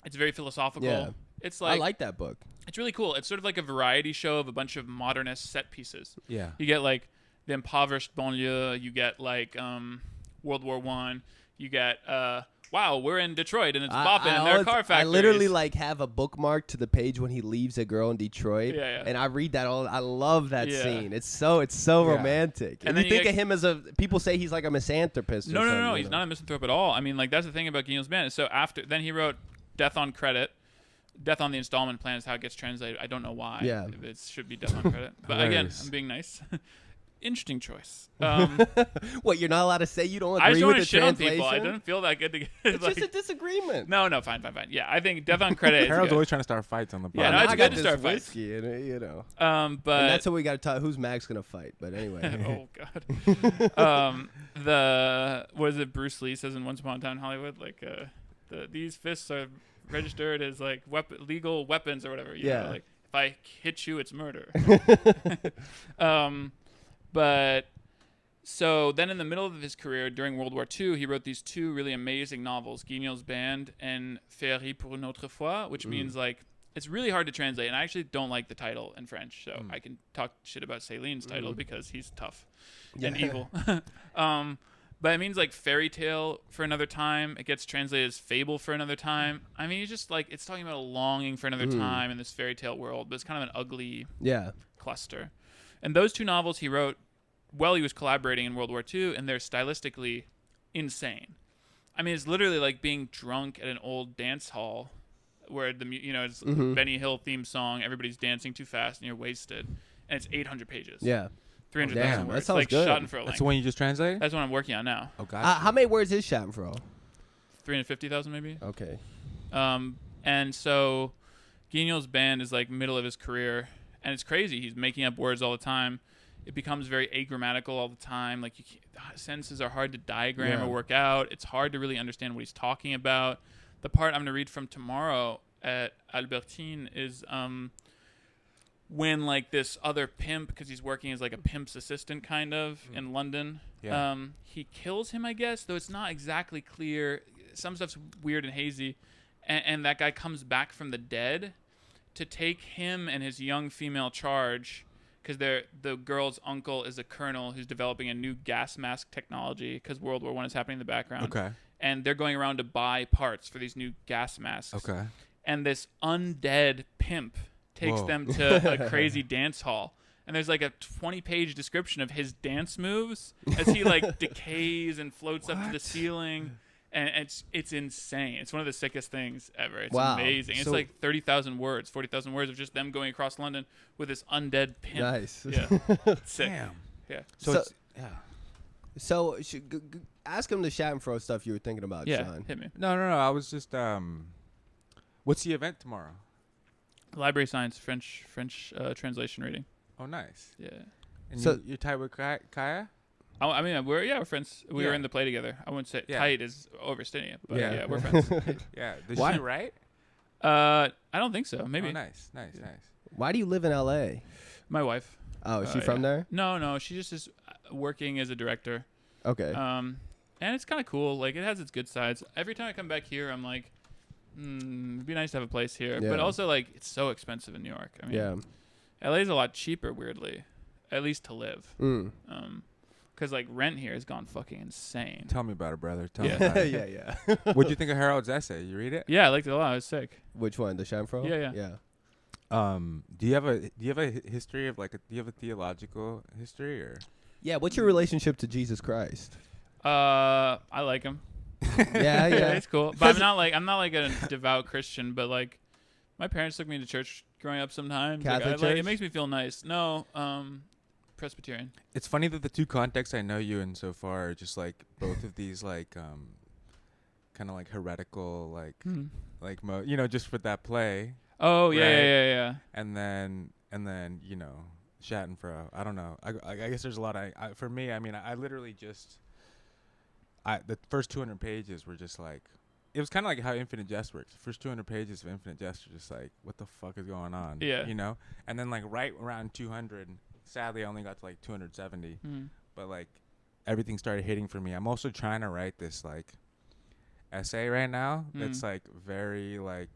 Speaker 3: It's very philosophical.
Speaker 2: Yeah.
Speaker 3: It's like
Speaker 2: I like that book.
Speaker 3: It's really cool. It's sort of like a variety show of a bunch of modernist set pieces.
Speaker 1: Yeah.
Speaker 3: You get like the impoverished banlieue. You get like World War I. You get wow, we're in Detroit and it's bopping and there are car factories.
Speaker 2: I literally like have a bookmark to the page when he leaves a girl in Detroit.
Speaker 3: Yeah.
Speaker 2: And I read that all. I love that scene. It's so romantic. And you think of him as people say he's like a misanthropist.
Speaker 3: No. He's not a misanthrope at all. I mean, like that's the thing about Guignol's Band. So then he wrote Death on Credit, Death on the Installment Plan is how it gets translated. I don't know why.
Speaker 2: Yeah.
Speaker 3: It should be Death on Credit. But again, I'm being nice. Interesting choice.
Speaker 2: What, you're not allowed to say you don't agree
Speaker 3: I just
Speaker 2: with
Speaker 3: want
Speaker 2: the
Speaker 3: to shit on
Speaker 2: translation?
Speaker 3: people. I didn't feel that good to get.
Speaker 2: It's just a disagreement.
Speaker 3: No, fine. Yeah, I think Death on Credit.
Speaker 1: Harold's always trying to start fights on the podcast.
Speaker 3: Yeah, no, it's
Speaker 2: I
Speaker 3: good
Speaker 2: got
Speaker 3: to start
Speaker 2: this
Speaker 3: fights.
Speaker 2: whiskey, and, you know.
Speaker 3: But
Speaker 2: And that's what we got to talk. Who's Max gonna fight? But anyway.
Speaker 3: Oh God. What is it? Bruce Lee says in Once Upon a Time in Hollywood, like these fists are registered as like legal weapons or whatever. You know, like if I hit you, it's murder. But so then in the middle of his career during World War II, he wrote these two really amazing novels, Guignol's Band and Féerie pour une autre fois, which means like it's really hard to translate, and I actually don't like the title in French, so I can talk shit about Celine's title because he's tough and evil. But it means like fairy tale for another time. It gets translated as fable for another time. I mean, it's just like it's talking about a longing for another time in this fairy tale world, but it's kind of an ugly cluster. And those two novels he wrote while he was collaborating in World War II, and they're stylistically insane. I mean, it's literally like being drunk at an old dance hall where it's Benny Hill theme song, everybody's dancing too fast and you're wasted, and it's 800 pages.
Speaker 2: Yeah.
Speaker 3: 300,000 words.
Speaker 2: That sounds
Speaker 3: like
Speaker 2: good.
Speaker 3: Schattenfroh.
Speaker 1: That's the one you just translated?
Speaker 3: That's what I'm working on now.
Speaker 1: Oh, gotcha.
Speaker 2: How many words is Schattenfroh?
Speaker 3: 350,000 maybe.
Speaker 2: Okay.
Speaker 3: And so Guignol's Band is like middle of his career, and it's crazy. He's making up words all the time. It becomes very agrammatical all the time. Like sentences are hard to diagram or work out. It's hard to really understand what he's talking about. The part I'm going to read from tomorrow at Albertine is when like this other pimp, because he's working as like a pimp's assistant kind of in London, he kills him, I guess, though it's not exactly clear. Some stuff's weird and hazy. And that guy comes back from the dead to take him and his young female charge, because the girl's uncle is a colonel who's developing a new gas mask technology because World War I is happening in the background.
Speaker 1: Okay.
Speaker 3: And they're going around to buy parts for these new gas masks.
Speaker 1: Okay.
Speaker 3: And this undead pimp takes them to a crazy dance hall. And there's like a 20-page description of his dance moves as he like decays and floats up to the ceiling. And it's insane. It's one of the sickest things ever. It's amazing. It's like 30,000 words, 40,000 words of just them going across London with this undead pimp.
Speaker 2: Nice.
Speaker 3: Yeah. Sick.
Speaker 1: Damn.
Speaker 3: Yeah.
Speaker 2: So ask him the Schattenfroh stuff you were thinking about, Sean.
Speaker 3: Hit me.
Speaker 1: No. I was just what's the event tomorrow?
Speaker 3: Library Science French translation reading.
Speaker 1: Oh, nice.
Speaker 3: Yeah.
Speaker 1: And
Speaker 2: So-
Speaker 1: you're tied with Kaya?
Speaker 3: I mean, we're friends. We were in the play together. I wouldn't say tight is overstating it, but yeah, we're friends.
Speaker 1: Yeah. Does
Speaker 2: Why?
Speaker 1: she write?
Speaker 3: I don't think so. Maybe.
Speaker 1: Oh, nice.
Speaker 2: Why do you live in L.A.?
Speaker 3: My wife.
Speaker 2: Oh, is she from there?
Speaker 3: No. She just is working as a director.
Speaker 2: Okay.
Speaker 3: And it's kind of cool. Like, it has its good sides. Every time I come back here, I'm like, it'd be nice to have a place here.
Speaker 2: Yeah.
Speaker 3: But also, like, it's so expensive in New York. I mean, LA's a lot cheaper, weirdly, at least to live. Because, like, rent here has gone fucking insane.
Speaker 1: Tell me about it, brother. Tell me about it.
Speaker 2: yeah.
Speaker 1: What'd you think of Harold's essay? You read it?
Speaker 3: Yeah, I liked it a lot. It was sick.
Speaker 2: Which one? The Schattenfroh?
Speaker 3: Yeah.
Speaker 1: Do you have a history of like do you have a theological history or?
Speaker 2: Yeah. What's your relationship to Jesus Christ?
Speaker 3: I like him.
Speaker 2: Yeah.
Speaker 3: It's cool. But I'm not like a devout Christian, but like my parents took me to church growing up sometimes.
Speaker 2: Catholic
Speaker 3: church?
Speaker 2: church?
Speaker 3: It makes me feel nice. No, Presbyterian.
Speaker 1: It's funny that the two contexts I know you in so far are just like both of these like kind of like heretical just for that play.
Speaker 3: Oh
Speaker 1: right?
Speaker 3: yeah.
Speaker 1: And then Schattenfroh. I don't know. I guess there's a lot. For me, I mean, I literally just the first 200 pages were just like, it was kind of like how Infinite Jest works. The first 200 pages of Infinite Jest are just like, what the fuck is going on?
Speaker 3: Yeah.
Speaker 1: And then like right around 200, sadly I only got to like 270, but like everything started hitting for me. I'm also trying to write this like essay right now that's like very like,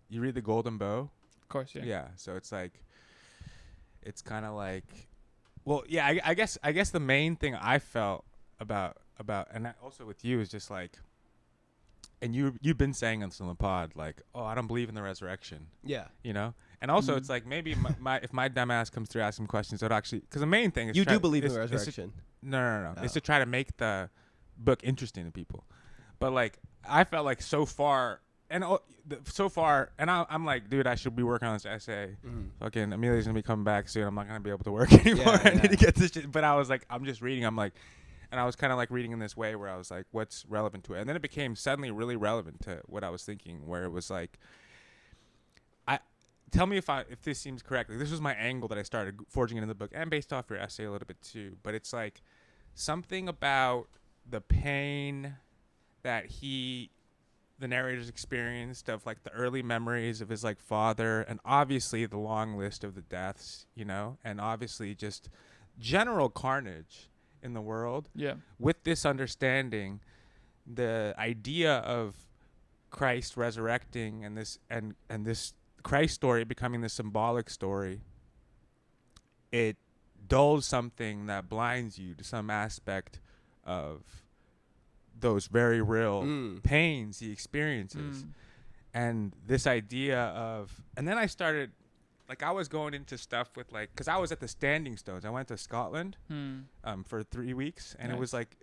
Speaker 1: you read The Golden Bow?
Speaker 3: Of course, yeah.
Speaker 1: Yeah. So it's like, it's kind of like, well, yeah. I guess the main thing I felt about, and also with you is just like, and you've been saying this on the pod, like, oh, I don't believe in the resurrection.
Speaker 2: Yeah.
Speaker 1: And also it's like maybe my if my dumb ass comes through asking questions, it would actually, because the main thing is
Speaker 2: You do believe in the resurrection?
Speaker 1: No.
Speaker 2: Oh.
Speaker 1: It's to try to make the book interesting to people. But like I felt like so far. and so far, and I'm like, dude, I should be working on this essay. Fucking Amelia's gonna be coming back soon. I'm not gonna be able to work anymore. I need to get this shit. But I was like, I'm just reading. I'm like, and I was kind of like reading in this way where I was like, what's relevant to it? And then it became suddenly really relevant to what I was thinking, where it was like, tell me if this seems correct. Like, this was my angle that I started forging into the book, and based off your essay a little bit too. But it's like something about the pain that the narrator's experienced of like the early memories of his like father, and obviously the long list of the deaths, you know, and obviously just general carnage in the world. Yeah. With this understanding, the idea of Christ resurrecting and this Christ story becoming the symbolic story, it dulls something that blinds you to some aspect of those very real pains he experiences. And this idea of, and then I started, like, I was going into stuff with, like, because I was at the Standing Stones. I went to Scotland for 3 weeks, and it was like,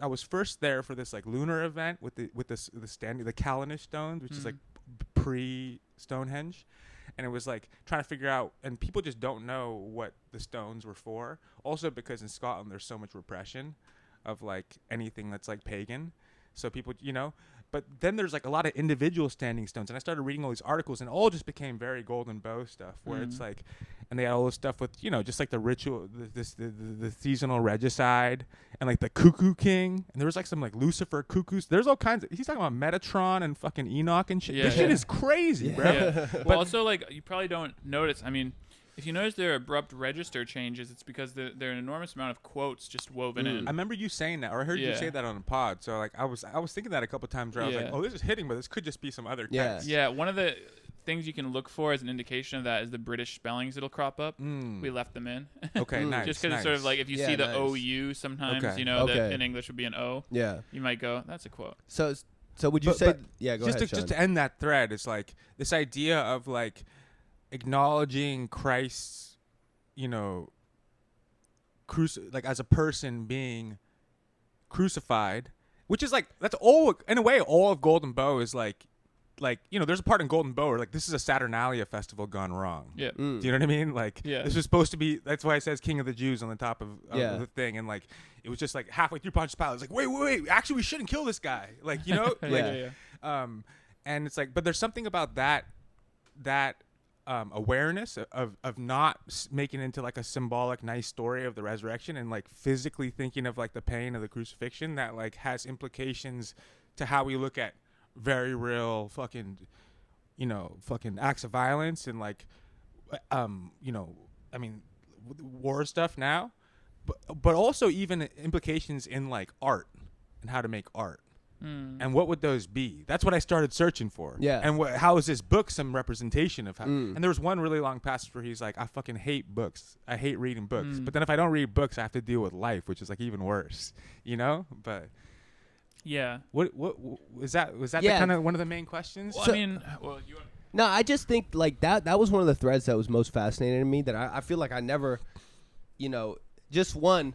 Speaker 1: I was first there for this like lunar event with the Callanish stones, which is like pre Stonehenge. And it was like trying to figure out, and people just don't know what the stones were for. Also because in Scotland there's so much repression of like anything that's like pagan. So people, you know, but then there's like a lot of individual standing stones. And I started reading all these articles, and it all just became very Golden Bow stuff, where it's like, and they had all this stuff with, you know, just like the ritual, the seasonal regicide, and like the Cuckoo King. And there was like some like Lucifer cuckoos. There's all kinds of, he's talking about Metatron and fucking Enoch and shit. This shit is crazy, bro.
Speaker 3: Yeah. Well, also, like, you probably don't notice, I mean, if you notice their abrupt register changes, it's because there are an enormous amount of quotes just woven in.
Speaker 1: I remember you saying that, or I heard you say that on a pod. So like I was thinking that a couple times where I was like, oh, this is hitting, but this could just be some other text.
Speaker 3: Yeah, one of the things you can look for as an indication of that is the British spellings that'll crop up. We left them in.
Speaker 1: Okay, nice.
Speaker 3: Just because it's sort of like, if you see the OU sometimes, you know, that in English would be an O. Yeah. You might go, that's a quote.
Speaker 2: So would you say? Yeah, go ahead.
Speaker 1: Just to end that thread, it's like this idea of like acknowledging Christ's, you know, like as a person being crucified, which is like, that's all, in a way, all of Golden Bow is like, you know, there's a part in Golden Bow where like, this is a Saturnalia festival gone wrong. Yeah. Do you know what I mean? Like, this was supposed to be, that's why it says King of the Jews on the top of the thing. And like, it was just like halfway through Pontius Pilate, it's like, wait, actually we shouldn't kill this guy. Like, you know, and it's like, but there's something about that awareness of not making it into like a symbolic nice story of the resurrection, and like physically thinking of like the pain of the crucifixion that like has implications to how we look at very real fucking, you know, fucking acts of violence and like, you know, I mean, war stuff now, but also even implications in like art and how to make art. And what would those be? That's what I started searching for. Yeah. And how is this book some representation of how? And there was one really long passage where he's like, I fucking hate books. I hate reading books. But then if I don't read books, I have to deal with life, which is like even worse, you know? But
Speaker 3: yeah.
Speaker 1: What was that the kind of one of the main questions?
Speaker 3: Well, I mean, you want?
Speaker 2: No, I just think like that was one of the threads that was most fascinating to me, that I feel like I never, you know, just one,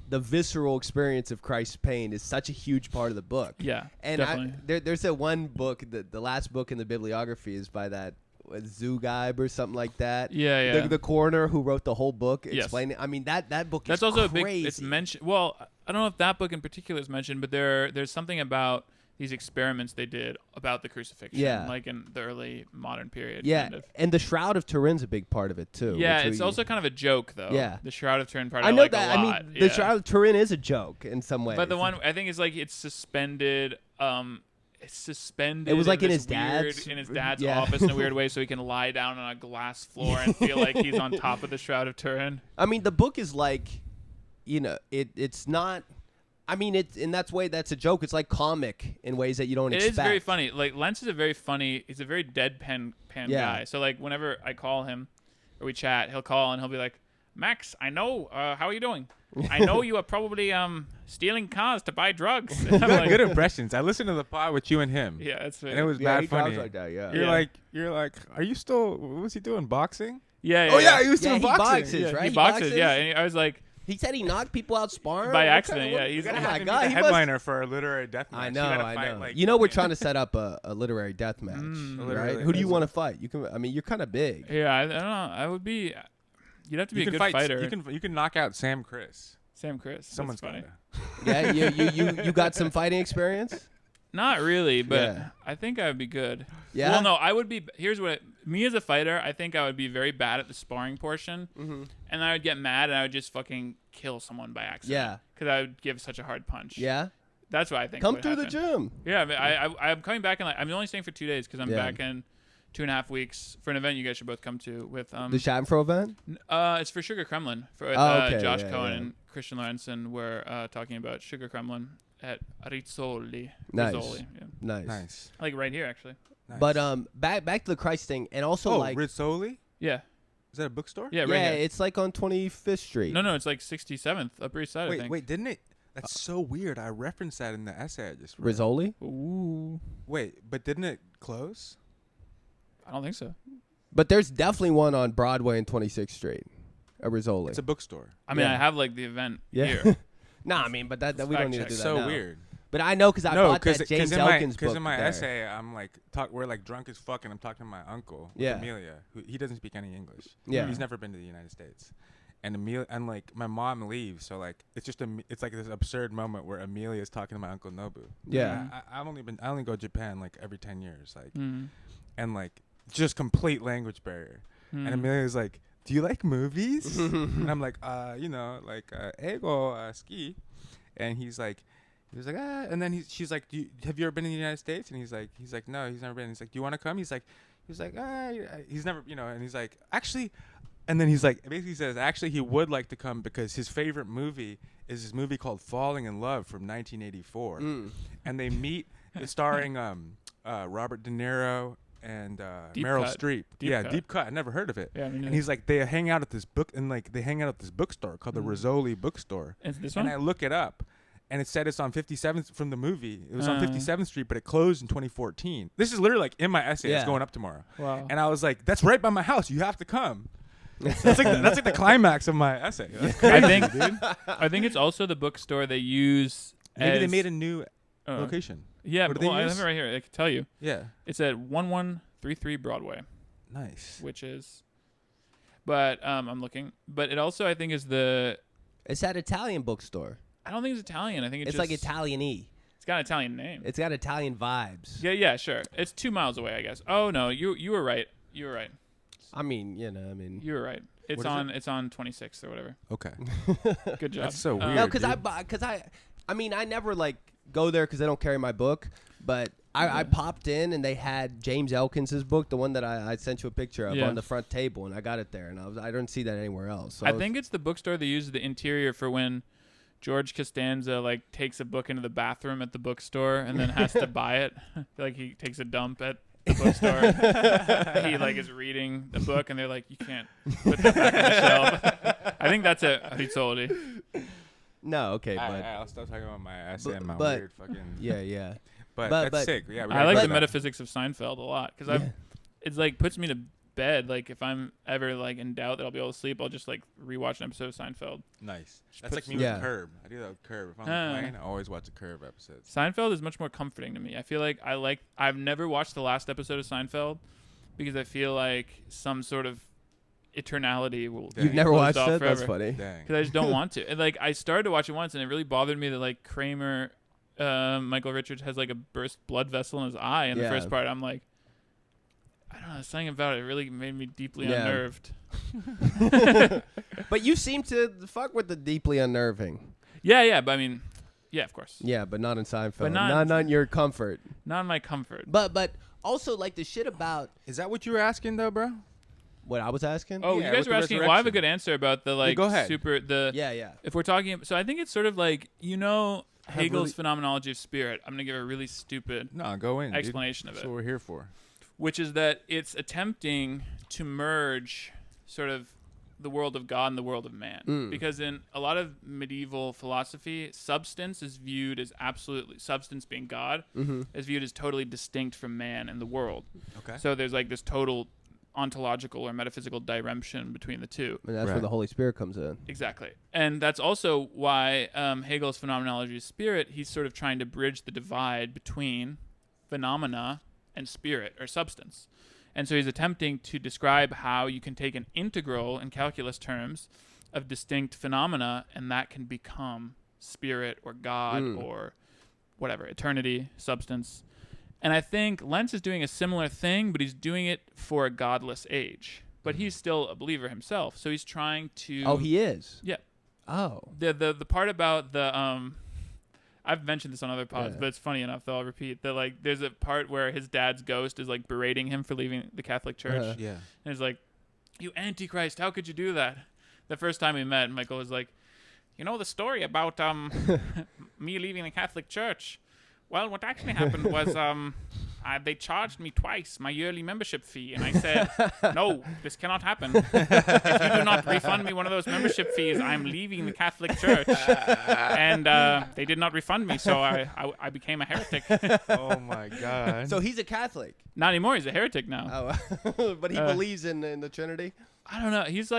Speaker 2: the visceral experience of Christ's pain is such a huge part of the book.
Speaker 3: Yeah,
Speaker 2: and
Speaker 3: definitely.
Speaker 2: There's that one book, the last book in the bibliography is by that Zugaib or something like that.
Speaker 3: Yeah.
Speaker 2: The coroner who wrote the whole book explaining. I mean, that book
Speaker 3: that's
Speaker 2: is
Speaker 3: also
Speaker 2: crazy.
Speaker 3: A big. It's mentioned. Well, I don't know if that book in particular is mentioned, but there's something about these experiments they did about the crucifixion, like in the early modern period.
Speaker 2: Yeah,
Speaker 3: kind of.
Speaker 2: And the Shroud of Turin's a big part of it too.
Speaker 3: Yeah, it's also kind of a joke though. Yeah, the Shroud of Turin part.
Speaker 2: I know
Speaker 3: like
Speaker 2: that.
Speaker 3: A lot.
Speaker 2: I mean, the Shroud of Turin is a joke in some ways.
Speaker 3: But the one I think is like it's suspended. It's suspended.
Speaker 2: It was like in
Speaker 3: his
Speaker 2: dad's
Speaker 3: office in a weird way, so he can lie down on a glass floor and feel like he's on top of the Shroud of Turin.
Speaker 2: I mean, the book is like, you know, it's not. I mean, that's a joke. It's like comic in ways that you don't expect.
Speaker 3: It is very funny. Like, Lentz is he's a very deadpan guy. So, like, whenever I call him or we chat, he'll call and he'll be like, Max, I know, how are you doing? I know you are probably stealing cars to buy drugs.
Speaker 1: You got good impressions. I listened to the pod with you and him.
Speaker 3: Yeah, that's
Speaker 1: and it was bad funny.
Speaker 2: Like that, yeah.
Speaker 1: You're like, are you still? What was he doing? Boxing?
Speaker 3: Yeah.
Speaker 1: Oh yeah, he was doing boxing.
Speaker 2: He boxes, right?
Speaker 3: He boxes. Yeah, and I was like,
Speaker 2: He said he knocked people out sparring
Speaker 3: by accident. Yeah, he's
Speaker 1: He's
Speaker 2: Oh my
Speaker 1: a
Speaker 2: God, he
Speaker 1: headliner for a literary death match.
Speaker 2: I
Speaker 1: You
Speaker 2: know,
Speaker 1: gotta
Speaker 2: I
Speaker 1: fight,
Speaker 2: know.
Speaker 1: like,
Speaker 2: You know, we're trying to set up a literary death match, right?
Speaker 1: Literary
Speaker 2: Who do you
Speaker 1: death
Speaker 2: want to fight? You can. I mean, you're kind of big.
Speaker 3: Yeah, I don't know. I would be. You'd have to be
Speaker 1: you
Speaker 3: a
Speaker 1: can
Speaker 3: good
Speaker 1: fight.
Speaker 3: fighter.
Speaker 1: You can knock out Sam Chris.
Speaker 3: Sam Chris.
Speaker 1: Someone's
Speaker 3: That's funny.
Speaker 1: gotta.
Speaker 2: Yeah, you got some fighting experience.
Speaker 3: Not really, but
Speaker 2: Yeah.
Speaker 3: I think I would be good.
Speaker 2: Yeah?
Speaker 3: Well, no, I would be. Here's what. Me as a fighter, I think I would be very bad at the sparring portion, and I would get mad and I would just fucking kill someone by accident.
Speaker 2: Yeah.
Speaker 3: Because I would give such a hard punch.
Speaker 2: Yeah.
Speaker 3: That's what I think.
Speaker 2: Come
Speaker 3: would
Speaker 2: through the
Speaker 3: happen.
Speaker 2: gym.
Speaker 3: Yeah, I'm coming back in. I'm only staying for 2 days because I'm
Speaker 2: Yeah.
Speaker 3: back in 2.5 weeks for an event you guys should both come to with
Speaker 2: The Schattenfroh event.
Speaker 3: it's for Sugar Kremlin for
Speaker 2: Okay,
Speaker 3: Josh
Speaker 2: yeah,
Speaker 3: Cohen
Speaker 2: yeah.
Speaker 3: and Christian Lorenzen were talking about Sugar Kremlin at Rizzoli.
Speaker 2: Nice.
Speaker 3: Rizzoli, yeah.
Speaker 1: Nice.
Speaker 3: Like right here actually.
Speaker 1: Nice.
Speaker 2: But back to the Christ thing, and also like
Speaker 1: Rizzoli?
Speaker 3: Yeah.
Speaker 1: Is that a bookstore?
Speaker 3: Yeah, right
Speaker 2: yeah,
Speaker 3: here.
Speaker 2: it's like on 25th Street.
Speaker 3: No, it's like 67th Upper East Side. I think.
Speaker 1: Wait, didn't it? That's so weird. I referenced that in the essay I just read.
Speaker 2: Rizzoli.
Speaker 3: Ooh.
Speaker 1: Wait, but didn't it close?
Speaker 3: I don't think so.
Speaker 2: But there's definitely one on Broadway and 26th Street. A Rizzoli.
Speaker 1: It's a bookstore.
Speaker 3: I mean,
Speaker 2: Yeah.
Speaker 3: I have like the event
Speaker 2: Yeah.
Speaker 3: here.
Speaker 2: Nah, I mean, but that we
Speaker 3: Fact
Speaker 2: don't need to
Speaker 3: check.
Speaker 2: do that
Speaker 1: So
Speaker 2: now.
Speaker 1: weird.
Speaker 2: But I know because I bought that James Elkins book.
Speaker 1: Because in my
Speaker 2: there.
Speaker 1: essay, I'm like, we're like drunk as fuck, and I'm talking to my uncle,
Speaker 2: Yeah.
Speaker 1: Amelia, who he doesn't speak any English.
Speaker 2: Yeah.
Speaker 1: He's never been to the United States. And Amelia, and like my mom leaves, so like it's just it's like this absurd moment where Amelia's talking to my uncle Nobu.
Speaker 2: Yeah.
Speaker 1: I only go to Japan like every 10 years, like,
Speaker 3: Mm.
Speaker 1: and like just complete language barrier.
Speaker 3: Mm.
Speaker 1: And Amelia's like, "Do you like movies?" And I'm like, like ego ski. And he was like, ah. And then she's like, have you ever been in the United States? And he's like, no, he's never been. He's like, do you want to come? He's like, he's never, and he's like, actually, and then he's like, basically says, actually, he would like to come because his favorite movie is this movie called Falling in Love from 1984. And they meet, starring Robert De Niro and
Speaker 3: Deep
Speaker 1: Meryl
Speaker 3: Cut.
Speaker 1: Streep.
Speaker 3: Cut.
Speaker 1: Deep Cut. I never heard of it.
Speaker 3: Yeah,
Speaker 1: and he's like, they hang out at this bookstore called the Rizzoli Bookstore.
Speaker 3: Is this
Speaker 1: And
Speaker 3: one?
Speaker 1: I look it up, and it said it's on 57th from the movie. It was on 57th Street, but it closed in 2014. This is literally like in my essay. It's
Speaker 2: Yeah.
Speaker 1: going up tomorrow.
Speaker 3: Wow.
Speaker 1: And I was like, that's right by my house. You have to come. That's like the climax of my essay.
Speaker 3: I think it's also the bookstore they use.
Speaker 1: Maybe they
Speaker 3: as-
Speaker 1: made a new
Speaker 3: uh,
Speaker 1: location.
Speaker 3: Yeah,
Speaker 1: What do they
Speaker 3: I
Speaker 1: use?
Speaker 3: have it right here. I can tell you.
Speaker 1: Yeah.
Speaker 3: It's at 1133 Broadway,
Speaker 1: Nice.
Speaker 3: which is. But I'm looking. But it also I think is the.
Speaker 2: It's that Italian bookstore.
Speaker 3: I don't think it's Italian. I think
Speaker 2: It's
Speaker 3: just,
Speaker 2: like Italian-y.
Speaker 3: It's got an Italian name.
Speaker 2: It's got Italian vibes.
Speaker 3: Yeah, sure. It's 2 miles away, I guess. Oh no, you were right. You were right.
Speaker 2: I mean,
Speaker 3: You were right. It's
Speaker 1: What is
Speaker 3: on. It's on 26th or whatever.
Speaker 1: Okay.
Speaker 3: Good job.
Speaker 1: That's so weird.
Speaker 2: no,
Speaker 1: dude.
Speaker 2: I mean, I never like go there because I don't carry my book. But I popped in and they had James Elkins' book, the one that I sent you a picture of,
Speaker 3: Yeah.
Speaker 2: on the front table, and I got it there, and I don't see that anywhere else. So
Speaker 3: I think it's the bookstore that uses the interior for when George Costanza like takes a book into the bathroom at the bookstore and then has to buy it. Like he takes a dump at the bookstore. He like is reading the book and they're like, you can't put that back on the shelf. I think that's it. Rizzoli.
Speaker 2: no, okay,
Speaker 1: All
Speaker 2: but
Speaker 1: right, I'll stop talking about my essay
Speaker 2: but-
Speaker 1: and my
Speaker 2: but-
Speaker 1: weird fucking.
Speaker 2: yeah.
Speaker 1: But
Speaker 2: but-
Speaker 1: that's sick. Yeah, we
Speaker 3: I
Speaker 1: gotta
Speaker 3: like
Speaker 1: do
Speaker 3: the
Speaker 1: that.
Speaker 3: metaphysics of Seinfeld a lot because
Speaker 2: Yeah.
Speaker 3: it's like puts me to bed. Like if I'm ever like in doubt that I'll be able to sleep, I'll just like rewatch an episode of Seinfeld.
Speaker 1: Nice.
Speaker 3: Just
Speaker 1: That's like
Speaker 3: puts-
Speaker 1: me
Speaker 2: Yeah.
Speaker 1: with Curb. I do that with Curb. If I'm on the plane, I always watch the Curb episodes.
Speaker 3: Seinfeld is much more comforting to me. I feel like I've never watched the last episode of Seinfeld because I feel like some sort of eternality will.
Speaker 1: You've
Speaker 2: You've
Speaker 3: be
Speaker 2: never
Speaker 3: closed
Speaker 2: watched
Speaker 3: off
Speaker 2: it? That's
Speaker 3: forever.
Speaker 2: funny.
Speaker 1: Dang.
Speaker 3: Because I just don't want to. And like I started to watch it once, and it really bothered me that like Kramer, Michael Richards has like a burst blood vessel in his eye in the
Speaker 2: Yeah.
Speaker 3: first part. I'm like, I don't know, something about it really made me deeply
Speaker 2: Yeah.
Speaker 3: unnerved.
Speaker 2: But you seem to fuck with the deeply unnerving.
Speaker 3: Yeah, but I mean, yeah, of course,
Speaker 2: Yeah, but not in Seinfeld.
Speaker 3: But not-
Speaker 2: not in your comfort.
Speaker 3: not in my comfort.
Speaker 2: But also like the shit about
Speaker 1: Is that what you were asking though, bro?
Speaker 2: what I was asking.
Speaker 3: Oh,
Speaker 1: Yeah,
Speaker 3: you guys
Speaker 1: with
Speaker 3: were
Speaker 1: the
Speaker 3: asking. Well, I have a
Speaker 1: resurrection.
Speaker 3: good answer about the like
Speaker 1: go ahead.
Speaker 2: Yeah.
Speaker 3: If we're talking, so I think it's sort of like
Speaker 1: have
Speaker 3: Hegel's
Speaker 1: really-
Speaker 3: phenomenology of spirit. I'm gonna give a really stupid
Speaker 1: No, go in. dude.
Speaker 3: explanation of
Speaker 1: That's
Speaker 3: it,
Speaker 1: what we're here for.
Speaker 3: which is that it's attempting to merge sort of the world of God and the world of man. Because in a lot of medieval philosophy, substance is viewed as absolutely, substance being God, is viewed as totally distinct from man and the world.
Speaker 1: Okay.
Speaker 3: So there's like this total ontological or metaphysical diremption between the two.
Speaker 2: And that's where the Holy Spirit comes in.
Speaker 3: Exactly. And that's also why Hegel's phenomenology of spirit, he's sort of trying to bridge the divide between phenomena and spirit or substance. And so he's attempting to describe how you can take an integral in calculus terms of distinct phenomena, and that can become spirit or God or whatever, eternity, substance. And I think Lentz is doing a similar thing, but he's doing it for a godless age. But he's still a believer himself, so he's trying to...
Speaker 2: Oh, he is?
Speaker 3: Yeah.
Speaker 2: Oh.
Speaker 3: The part about the... I've mentioned this on other pods, but it's funny enough, though I'll repeat. That, like, there's a part where his dad's ghost is, like, berating him for leaving the Catholic Church.
Speaker 1: Yeah.
Speaker 3: And he's like, you Antichrist, how could you do that? The first time we met, Michael was like, you know the story about me leaving the Catholic Church? Well, what actually happened was they charged me twice my yearly membership fee. And I said, no, this cannot happen. If you do not refund me one of those membership fees, I'm leaving the Catholic Church. And they did not refund me, so I became a heretic.
Speaker 1: Oh, my God.
Speaker 2: So he's a Catholic?
Speaker 3: Not anymore. He's a heretic now.
Speaker 2: Oh, but he believes in the Trinity?
Speaker 3: I don't know. He's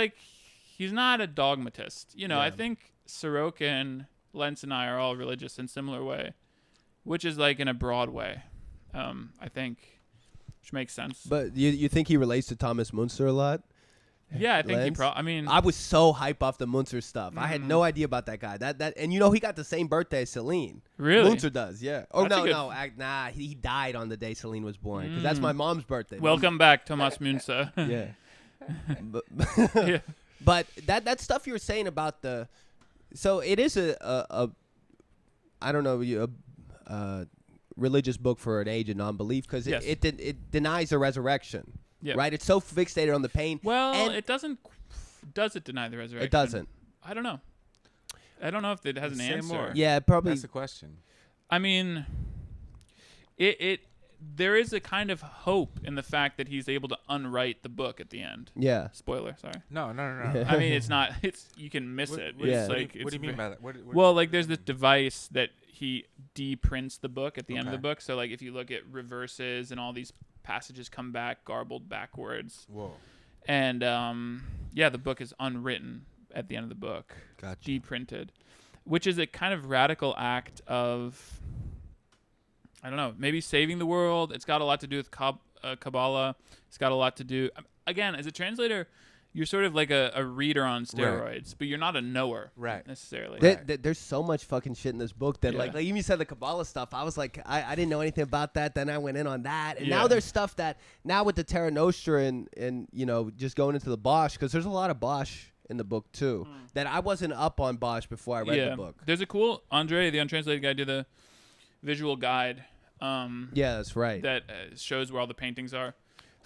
Speaker 3: not a dogmatist. You know, I think Sorokin, Lentz, and I are all religious in similar way. Which is like in a broad way, I think, which makes sense.
Speaker 2: But you think he relates to Thomas Müntzer a lot?
Speaker 3: Yeah, I think
Speaker 2: Lentz?
Speaker 3: I
Speaker 2: was so hype off the Müntzer stuff. I had no idea about that guy. And you know he got the same birthday as Celine.
Speaker 3: Really?
Speaker 2: Müntzer does, yeah. Oh
Speaker 3: That's
Speaker 2: nah, he died on the day Celine was born because that's my mom's birthday.
Speaker 3: Welcome back, Thomas Müntzer.
Speaker 2: Yeah. But that stuff you were saying about so it is a I don't know, religious book for an age of non-belief because it denies the resurrection, right? It's so fixated on the pain.
Speaker 3: Well, it doesn't. Does it deny the resurrection?
Speaker 2: It doesn't.
Speaker 3: I don't know. I don't know if it has an answer.
Speaker 1: More.
Speaker 2: Yeah, probably.
Speaker 1: That's the question.
Speaker 3: I mean, there is a kind of hope in the fact that he's able to unwrite the book at the end.
Speaker 2: Yeah.
Speaker 3: Spoiler, sorry.
Speaker 1: No.
Speaker 3: I mean, it's not. You can miss it.
Speaker 1: What do you mean by that?
Speaker 3: Well, like there's this device that he deprints the book at the end of the book. So like if you look at reverses and all these passages come back garbled backwards.
Speaker 1: Whoa.
Speaker 3: And the book is unwritten at the end of the book.
Speaker 1: Gotcha.
Speaker 3: Deprinted, which is a kind of radical act of, I don't know, maybe saving the world. It's got a lot to do with Kabbalah. It's got a lot to do, again, as a translator, you're sort of like a reader on steroids, but you're not a knower, necessarily.
Speaker 2: There's so much fucking shit in this book that, like even you said the Kabbalah stuff, I was like, I didn't know anything about that. Then I went in on that, and now there's stuff that now with the Terra Nostra and you know just going into the Bosch, because there's a lot of Bosch in the book too that I wasn't up on Bosch before I read the book.
Speaker 3: There's a cool Andre, the untranslated guy, did a visual guide.
Speaker 2: Yeah, that's right.
Speaker 3: That shows where all the paintings are.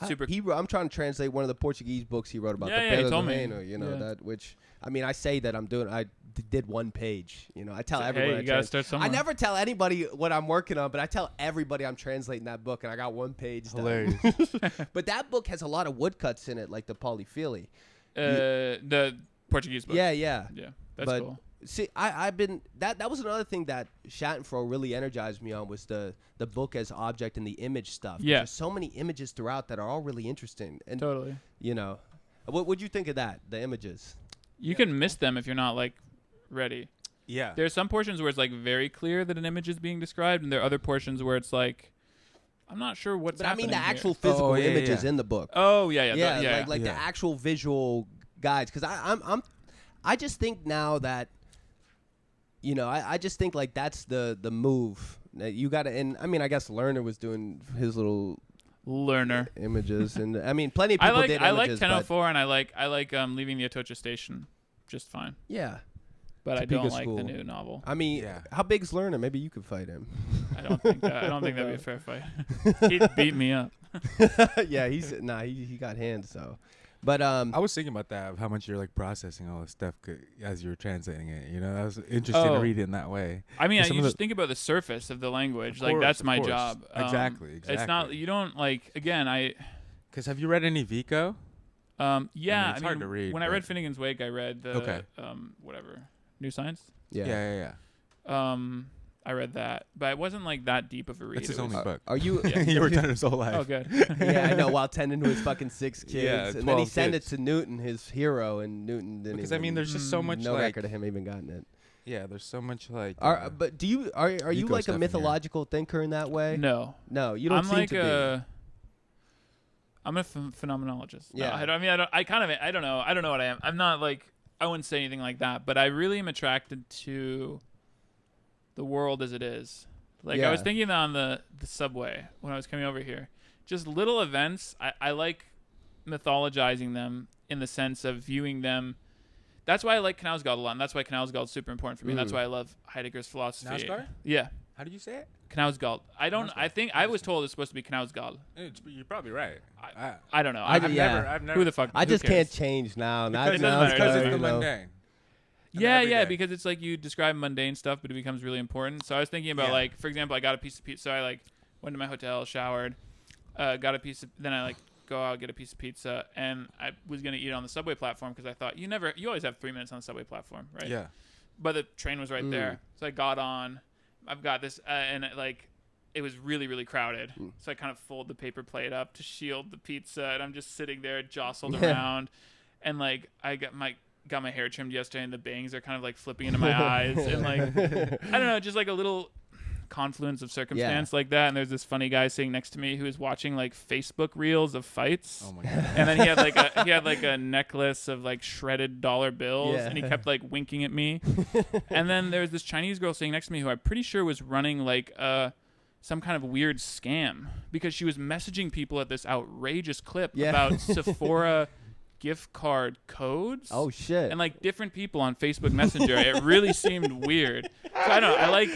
Speaker 3: Super.
Speaker 2: I'm trying to translate one of the Portuguese books he wrote about the Pedro do Reino, you know, that which I mean I say that I did one page, you know. I tell everyone
Speaker 3: you gotta start somewhere.
Speaker 2: I never tell anybody what I'm working on, but I tell everybody I'm translating that book and I got one page
Speaker 1: Hilarious.
Speaker 2: But that book has a lot of woodcuts in it, like the Polyphily.
Speaker 3: The Portuguese book.
Speaker 2: Yeah.
Speaker 3: That's cool.
Speaker 2: See, I've been that was another thing that Schattenfroh really energized me on was the book as object and the image stuff.
Speaker 3: Yeah,
Speaker 2: there's so many images throughout that are all really interesting. And
Speaker 3: totally.
Speaker 2: You know, what would you think of that? The images.
Speaker 3: You can miss them if you're not like ready.
Speaker 1: Yeah.
Speaker 3: There's some portions where it's like very clear that an image is being described, and there are other portions where it's like, I'm not sure what's happening.
Speaker 2: I mean the actual
Speaker 3: here.
Speaker 2: physical images in the book.
Speaker 3: Oh yeah.
Speaker 2: Like the actual visual guides. Because I just think now that. You know, I just think like that's the move. You got to, and I mean, I guess Lerner was doing his little images, and I mean, plenty of people did images.
Speaker 3: I like 1004, and I like leaving the Atocha station just fine.
Speaker 2: Yeah,
Speaker 3: but I don't like the new novel.
Speaker 2: I mean, how big's Lerner? Maybe you could fight him.
Speaker 3: I don't think that'd be a fair fight. He'd beat me up.
Speaker 2: Yeah, he got hands so. But
Speaker 1: I was thinking about that, of how much you're like processing all this stuff as you're translating it. You know, that was interesting to read it in that way.
Speaker 3: I mean, you just think about the surface of the language. Like that's my job.
Speaker 1: Exactly.
Speaker 3: It's not. You don't like. Again,
Speaker 1: Because have you read any Vico?
Speaker 3: Yeah.
Speaker 1: It's hard to read.
Speaker 3: When I read Finnegan's Wake, I read the whatever New Science.
Speaker 1: Yeah.
Speaker 3: I read that, but it wasn't like that deep of a read.
Speaker 1: It's his only book.
Speaker 2: Are you?
Speaker 1: He worked on his whole life.
Speaker 3: Oh, good.
Speaker 2: Yeah, I know. While tending to his fucking 6 kids,
Speaker 1: Yeah,
Speaker 2: and then he
Speaker 1: 12
Speaker 2: sent
Speaker 1: kids.
Speaker 2: it to Newton, his hero, and Newton didn't.
Speaker 1: Because I mean, there's just so much
Speaker 2: no
Speaker 1: like
Speaker 2: record of him even gotten it.
Speaker 1: yeah, there's so much like.
Speaker 2: But do you are you
Speaker 1: ego
Speaker 2: like
Speaker 1: stuff
Speaker 2: a
Speaker 1: in
Speaker 2: mythological thinker in that way?
Speaker 3: No,
Speaker 2: you don't
Speaker 3: I'm
Speaker 2: seem
Speaker 3: like
Speaker 2: to
Speaker 3: I'm a phenomenologist.
Speaker 2: Yeah.
Speaker 3: No, I mean, I don't know what I am. I'm not like, I wouldn't say anything like that, but I really am attracted to the world as it is. Like I was thinking that on the subway when I was coming over here, just little events. I like mythologizing them in the sense of viewing them. That's why I like Knausgård a lot, and that's why Knausgård is super important for me. And that's why I love Heidegger's philosophy.
Speaker 1: Knausgård?
Speaker 3: Yeah.
Speaker 1: How do you say it?
Speaker 3: Knausgård. I think I was told it's supposed to be Knausgård.
Speaker 1: You're probably right.
Speaker 3: I don't know.
Speaker 1: I've never.
Speaker 3: Who the fuck?
Speaker 2: I
Speaker 3: who
Speaker 2: just
Speaker 3: cares?
Speaker 2: can't change now.
Speaker 3: It doesn't matter.
Speaker 1: Because it's the
Speaker 2: you know.
Speaker 1: mundane.
Speaker 3: Yeah, because it's like you describe mundane stuff, but it becomes really important. So I was thinking about like, for example, I got a piece of pizza. So I like went to my hotel, showered, got a piece of. Then I like go out, get a piece of pizza, and I was gonna eat it on the subway platform because I thought you always have 3 minutes on the subway platform, right?
Speaker 1: Yeah.
Speaker 3: But the train was right there, so I got on. I've got this, and it was really, really crowded. So I kind of fold the paper plate up to shield the pizza, and I'm just sitting there jostled around, and like I got my hair trimmed yesterday, and the bangs are kind of like flipping into my eyes, and like I don't know, just like a little confluence of circumstance like that. And there's this funny guy sitting next to me who was watching like Facebook reels of fights.
Speaker 1: Oh my god.
Speaker 3: And then he had like a necklace of like shredded dollar bills, and he kept like winking at me. And then there was this Chinese girl sitting next to me who I'm pretty sure was running like some kind of weird scam, because she was messaging people at this outrageous clip about Sephora gift card codes.
Speaker 2: Oh shit.
Speaker 3: And like different people on Facebook Messenger. It really seemed weird. So I don't know. I like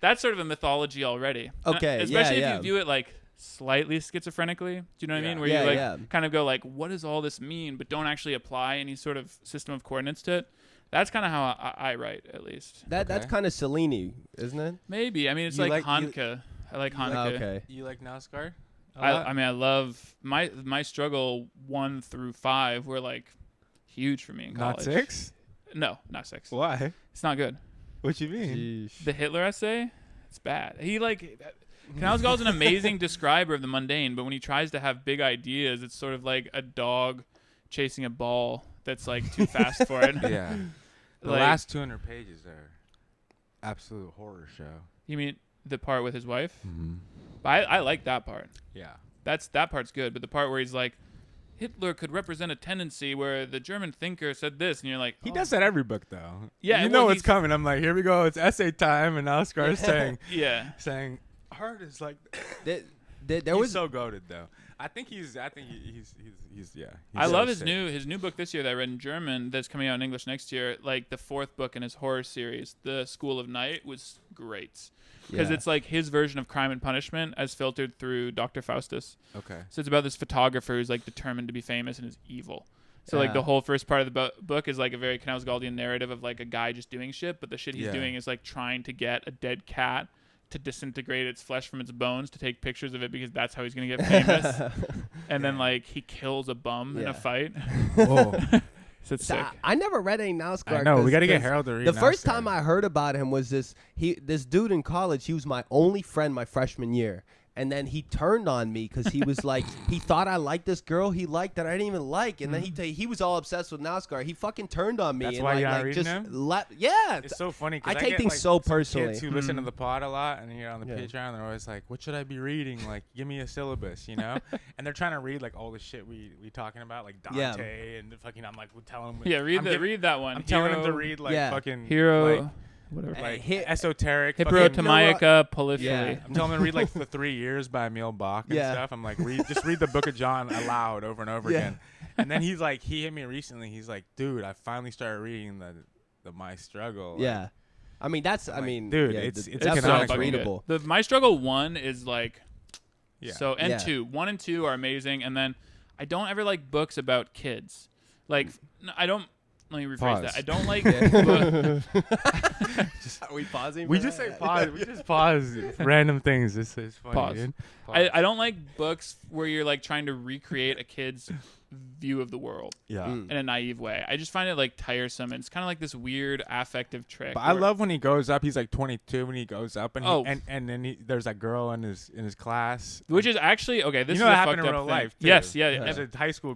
Speaker 3: that's sort of a mythology already.
Speaker 2: Okay.
Speaker 3: Especially if you view it like slightly schizophrenically. Do you know what I mean? Where you kind of go like, what does all this mean? But don't actually apply any sort of system of coordinates to it. That's kind of how I write, at least.
Speaker 2: That's kind of Celine, isn't it?
Speaker 3: Maybe. I mean, it's like Hanukkah. I like Hanukkah.
Speaker 2: Okay.
Speaker 1: You like Knausgård?
Speaker 3: I mean, I love my struggle 1 through 5 were like huge for me in college.
Speaker 1: Not 6?
Speaker 3: No, not 6.
Speaker 1: Why?
Speaker 3: It's not good.
Speaker 1: What you mean?
Speaker 2: Sheesh.
Speaker 3: The Hitler essay, it's bad. He like Knausgård's an amazing describer of the mundane, but when he tries to have big ideas, it's sort of like a dog chasing a ball that's like too fast for it.
Speaker 1: Yeah. The
Speaker 3: Like,
Speaker 1: last 200 pages are absolute horror show.
Speaker 3: You mean the part with his wife?
Speaker 1: Mm-hmm.
Speaker 3: But I like that part.
Speaker 1: Yeah.
Speaker 3: That part's good, but the part where he's like, Hitler could represent a tendency where the German thinker said this, and you're like,
Speaker 1: He does that every book, though.
Speaker 3: Yeah,
Speaker 1: you
Speaker 3: well,
Speaker 1: know what's coming. I'm like, here we go. It's essay time, and Knausgård's saying art is like.
Speaker 2: There was
Speaker 1: he's so goated though. I think he's yeah.
Speaker 3: I love his new book this year that I read in German that's coming out in English next year. Like the 4th book in his horror series, The School of Night, was great. Because it's like his version of Crime and Punishment as filtered through Dr. Faustus.
Speaker 1: Okay.
Speaker 3: So it's about this photographer who's like determined to be famous and is evil. So like the whole first part of the book is like a very Knausgårdian narrative of like a guy just doing shit, but the shit he's doing is like trying to get a dead cat to disintegrate its flesh from its bones to take pictures of it because that's how he's gonna get famous. And then like he kills a bum in a fight.
Speaker 1: Whoa.
Speaker 3: So it's sick.
Speaker 2: I never read any Knausgård.
Speaker 1: I know, we got to get Harold to read
Speaker 2: The first
Speaker 1: Knausgård.
Speaker 2: time I heard about him was this dude in college. He was my only friend my freshman year. And then he turned on me because he was like, he thought I liked this girl he liked that I didn't even like. And then he was all obsessed with Knausgård. He fucking turned on me.
Speaker 1: That's
Speaker 2: and
Speaker 1: why
Speaker 2: like,
Speaker 1: you're not
Speaker 2: like
Speaker 1: reading
Speaker 2: just
Speaker 1: him?
Speaker 2: Yeah.
Speaker 1: It's so funny.
Speaker 2: I
Speaker 1: Cause
Speaker 2: take
Speaker 1: get,
Speaker 2: things
Speaker 1: like,
Speaker 2: so
Speaker 1: some
Speaker 2: personally.
Speaker 1: Kids who listen to the pod a lot and you're on the Patreon, they're always like, what should I be reading? Like, give me a syllabus, you know? And they're trying to read like all the shit we talking about, like Dante and fucking, I'm like, tell them.
Speaker 3: Yeah, read that one.
Speaker 1: I'm telling them to read like fucking
Speaker 3: Hero.
Speaker 1: Like,
Speaker 3: whatever.
Speaker 1: Like esoteric.
Speaker 3: Hyperotomaica Polyphily.
Speaker 1: Yeah. I'm telling them to read like The 3 Years by Emil Bach and stuff. I'm like, just read the Book of John aloud over and over again. And then he's like, he hit me recently. He's like, dude, I finally started reading the My Struggle.
Speaker 2: Yeah. I mean, that's,
Speaker 1: dude, it's
Speaker 2: canonical. Readable.
Speaker 3: The My Struggle 1 is like, so, and 2. 1 and 2 are amazing. And then I don't ever like books about kids. Like, I don't. Let me rephrase that. I don't like.
Speaker 2: Are we pausing?
Speaker 1: We just say pause. We just pause random things. This is funny.
Speaker 3: Pause.
Speaker 1: Dude.
Speaker 3: I don't like books where you're like trying to recreate a kid's view of the world.
Speaker 1: Yeah.
Speaker 3: In a naive way. I just find it like tiresome. And it's kind of like this weird affective trick.
Speaker 1: But I love when he goes up. He's like 22 when he goes up, and and then there's that girl in his class,
Speaker 3: which is actually okay. This
Speaker 1: you know
Speaker 3: is
Speaker 1: what
Speaker 3: a
Speaker 1: happened
Speaker 3: fucked
Speaker 1: in
Speaker 3: up
Speaker 1: real
Speaker 3: thing.
Speaker 1: life. Too.
Speaker 3: Yes, yeah.
Speaker 1: It's a high school girl.